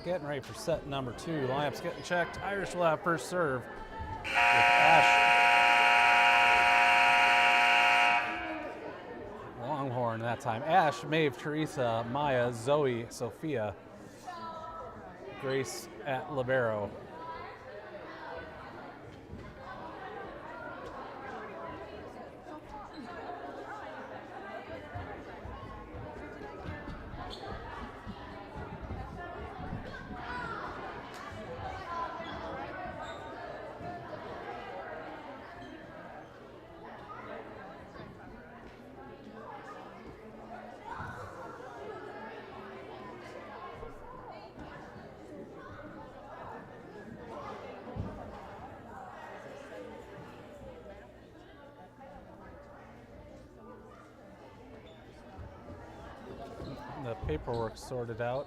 getting ready for set number 2. Lineup's getting checked. Irish will have first serve with Ash Longhorn that time. Ash, Maeve, Teresa, Maya, Zoe, Sophia, Grace at libero. The paperwork sorted out.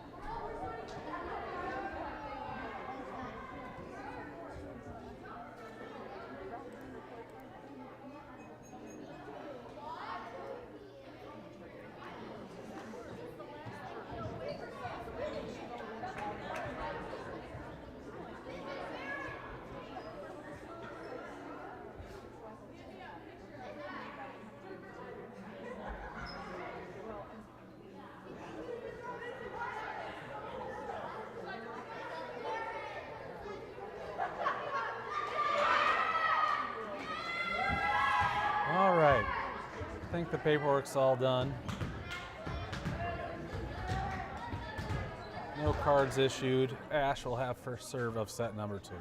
All right, I think the paperwork's all done. No cards issued. Ash will have first serve of set number 2.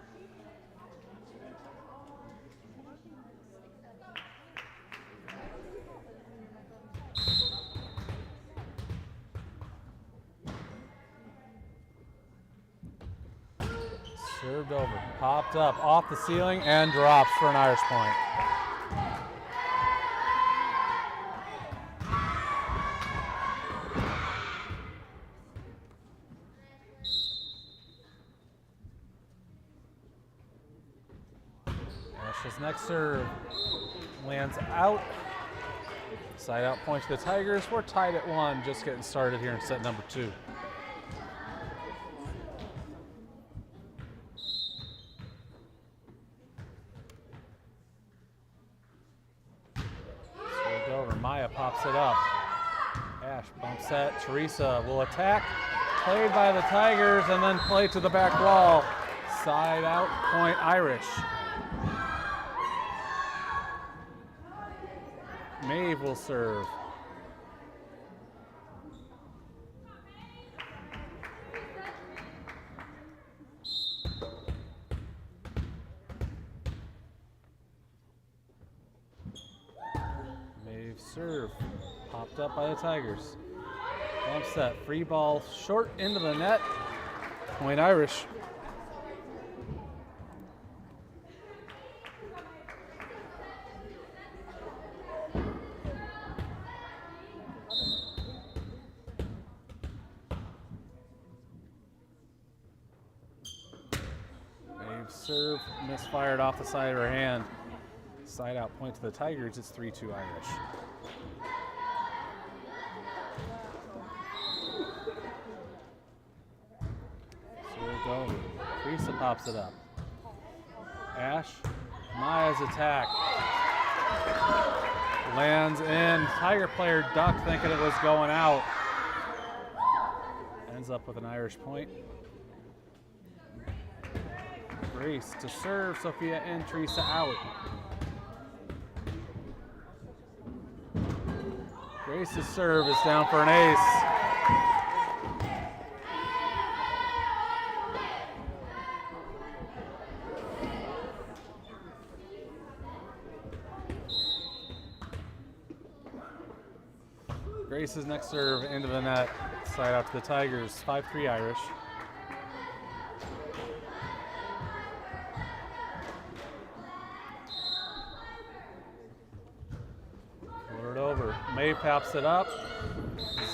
Served over, popped up, off the ceiling, and drops for an Irish point. Ash's next serve lands out. Side out point to the Tigers. We're tied at 1, just getting started here in set number 2. Served over, Maya pops it up. Ash bumps that. Teresa will attack. Played by the Tigers and then play to the back wall. Side out point Irish. Maeve will serve. Maeve serve. Popped up by the Tigers. Bump set. Free ball short into the net. Point Irish. Serve misfired off the side of her hand. Side out point to the Tigers. It's 3-2 Irish. Served over. Teresa pops it up. Ash. Maya's attack. Lands in. Tiger player ducked thinking it was going out. Ends up with an Irish point. Grace to serve, Sophia and Teresa out. Grace's serve is down for an ace. Grace's next serve into the net. Side out to the Tigers, 5-3 Irish. Over. Maeve pops it up.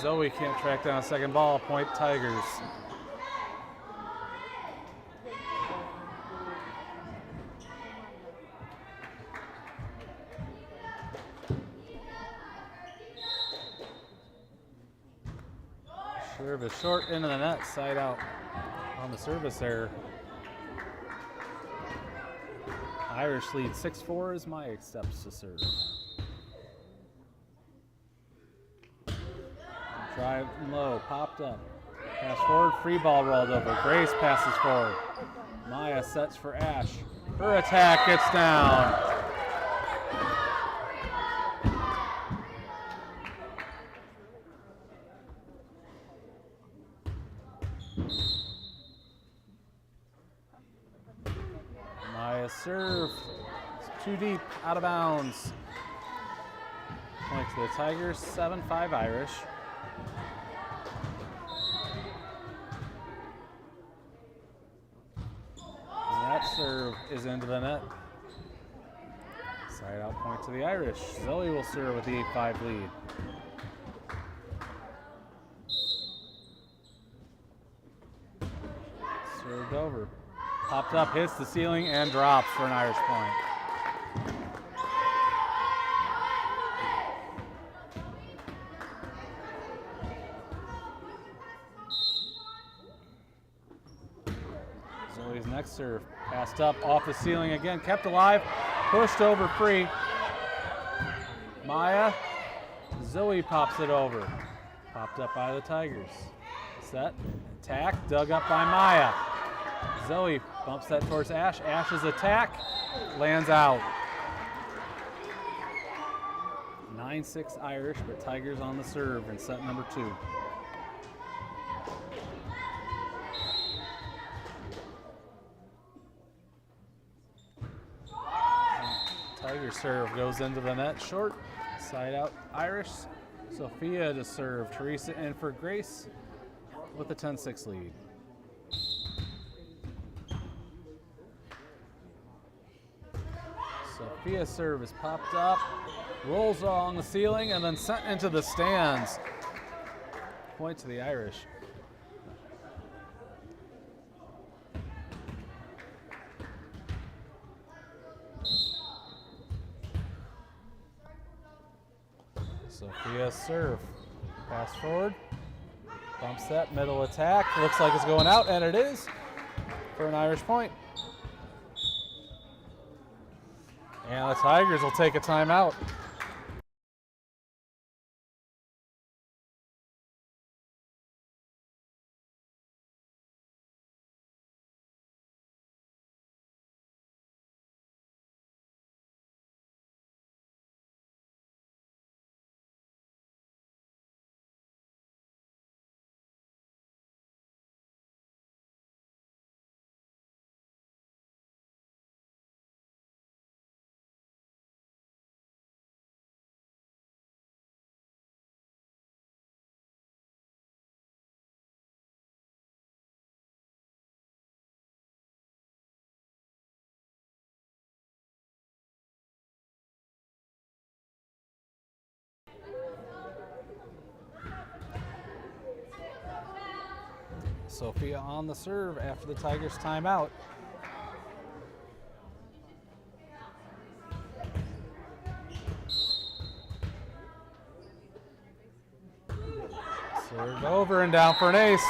Zoe can't track down a second ball. Point Tigers. Serve is short into the net. Side out on the service there. Irish lead 6-4 as Maya steps to serve. Drive low, popped up. Pass forward, free ball rolled over. Grace passes forward. Maya sets for Ash. Her attack gets down. Maya serve. It's too deep, out of bounds. Point to the Tigers, 7-5 Irish. That serve is into the net. Side out point to the Irish. Zoe will serve with the 8-5 lead. Served over. Popped up, hits the ceiling, and drops for an Irish point. Zoe's next serve. Passed up, off the ceiling again, kept alive, pushed over free. Maya, Zoe pops it over. Popped up by the Tigers. Set, attack, dug up by Maya. Zoe bumps that towards Ash. Ash's attack lands out. 9-6 Irish, but Tigers on the serve in set number 2. Tiger serve goes into the net short. Side out Irish. Sophia to serve. Teresa in for Grace with a 10-6 lead. Sophia's serve is popped up, rolls along the ceiling, and then sent into the stands. Point to the Irish. Sophia's serve. Pass forward. Bump set, middle attack. Looks like it's going out, and it is for an Irish point. And the Tigers will take a timeout. Sophia on the serve after the Tigers timeout. Served over and down for an ace.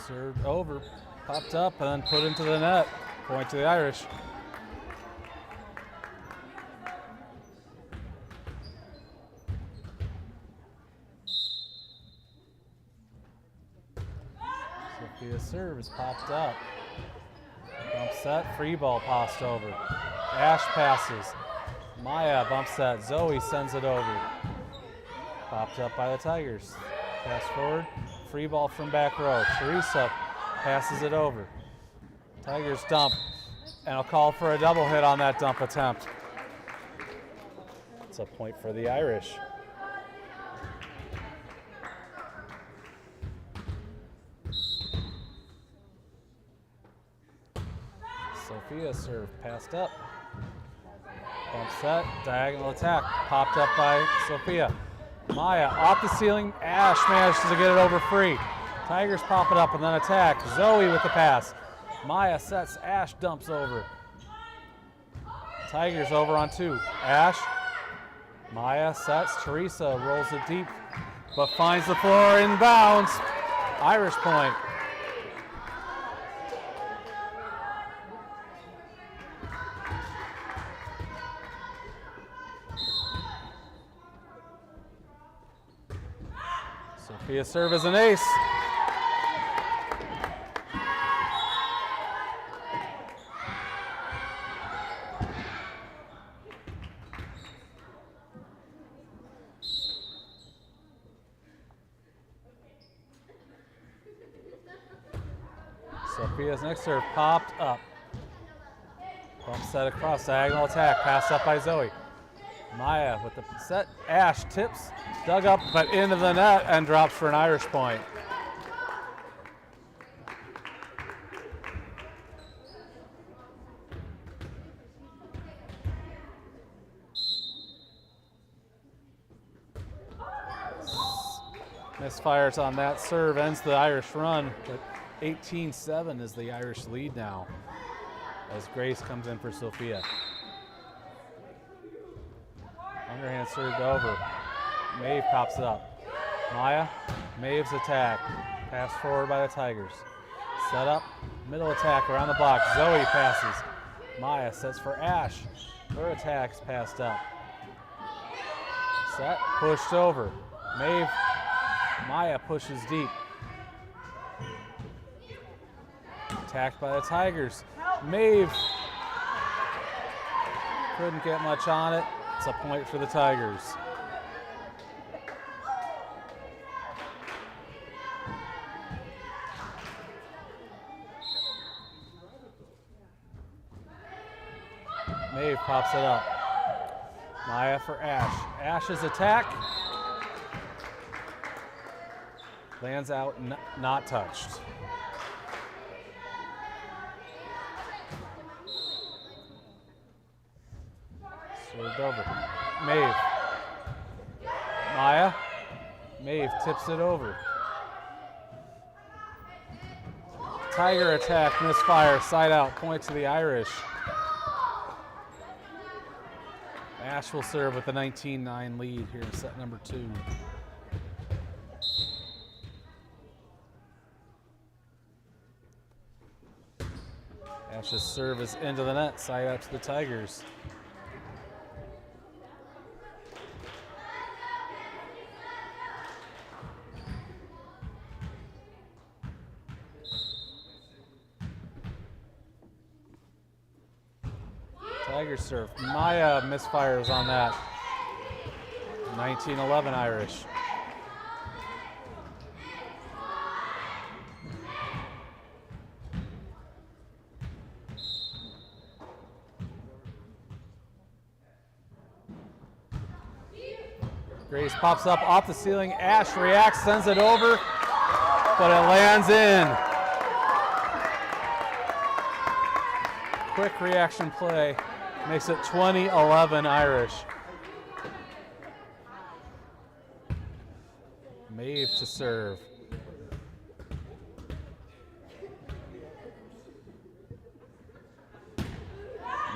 Served over, popped up, and then put into the net. Point to the Irish. Sophia's serve is popped up. Bump set, free ball passed over. Ash passes. Maya bump set, Zoe sends it over. Popped up by the Tigers. Pass forward. Free ball from back row. Teresa passes it over. Tigers dump, and I'll call for a double hit on that dump attempt. It's a point for the Irish. Sophia serve passed up. Bump set, diagonal attack, popped up by Sophia. Maya off the ceiling. Ash manages to get it over free. Tigers pop it up and then attack. Zoe with the pass. Maya sets, Ash dumps over. Tigers over on 2. Ash, Maya sets, Teresa rolls it deep, but finds the floor in bounds. Irish point. Sophia serve is an ace. Sophia's next serve popped up. Bump set across, diagonal attack, pass up by Zoe. Maya with the set, Ash tips, dug up, but into the net and drops for an Irish point. Misfires on that serve, ends the Irish run, but 18-7 is the Irish lead now as Grace comes in for Sophia. Underhand served over. Maeve pops it up. Maya, Maeve's attack. Pass forward by the Tigers. Set up, middle attack around the block. Zoe passes. Maya sets for Ash. Her attack's passed up. Set, pushed over. Maeve, Maya pushes deep. Attacked by the Tigers. Maeve couldn't get much on it. It's a point for the Tigers. Maeve pops it up. Maya for Ash. Ash's attack lands out, not touched. Served over. Maeve. Maya. Maeve tips it over. Tiger attack, misfire, side out, point to the Irish. Ash will serve with a 19-9 lead here in set number 2. Ash's serve is into the net, side out to the Tigers. Tigers serve. Maya misfires on that. 19-11 Irish. Grace pops up off the ceiling. Ash reacts, sends it over, but it lands in. Quick reaction play makes it 20-11 Irish. Maeve to serve.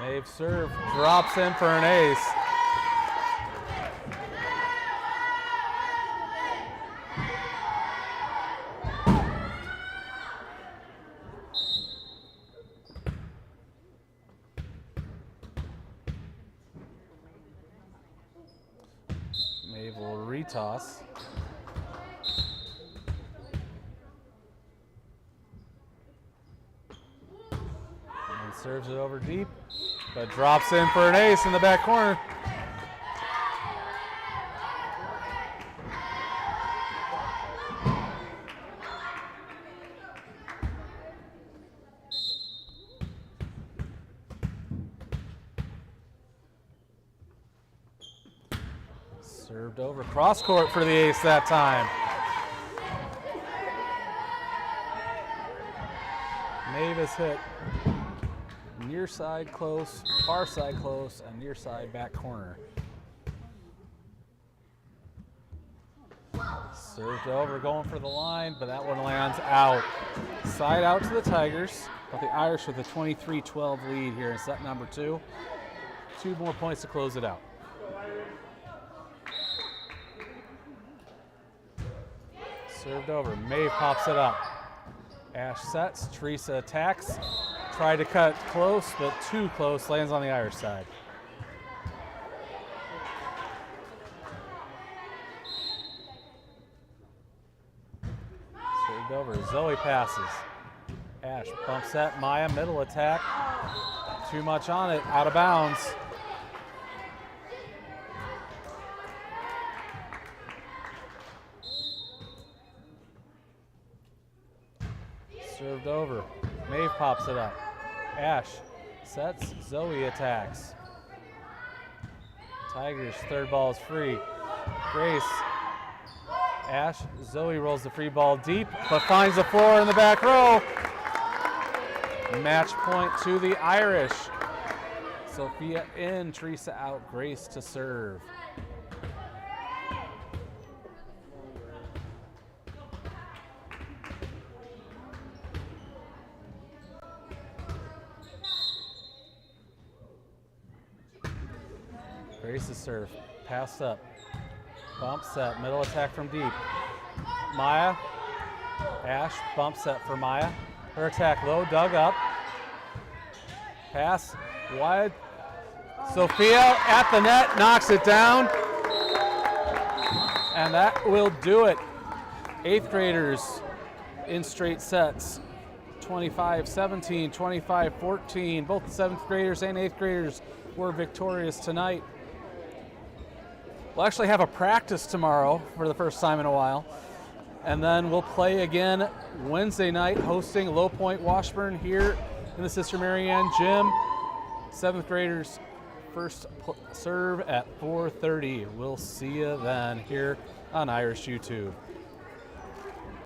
Maeve serve, drops in for an ace. Maeve will retoss. And serves it over deep, but drops in for an ace in the back corner. Served over cross court for the ace that time. Maeve is hit near side close, far side close, and near side back corner. Served over, going for the line, but that one lands out. Side out to the Tigers, but the Irish with a 23-12 lead here in set number 2. 2 more points to close it out. Served over, Maeve pops it up. Ash sets, Teresa attacks. Tried to cut close, but too close, lands on the Irish side. Served over, Zoe passes. Ash bump set, Maya, middle attack. Too much on it, out of bounds. Served over, Maeve pops it up. Ash sets, Zoe attacks. Tigers, third ball is free. Grace, Ash, Zoe rolls the free ball deep, but finds the floor in the back row. Match point to the Irish. Sophia in, Teresa out, Grace to serve. Grace's serve, passed up, bump set, middle attack from deep. Maya, Ash, bump set for Maya. Her attack low, dug up. Pass, wide. Sophia at the net, knocks it down. And that will do it. 8th graders in straight sets. 25-17, 25-14. Both the 7th graders and 8th graders were victorious tonight. We'll actually have a practice tomorrow for the first time in a while. And then we'll play again Wednesday night, hosting Low Point Washburn here in the Sister Mary Ann Gym. 7th graders first serve at 4:30. We'll see you then here on Irish YouTube.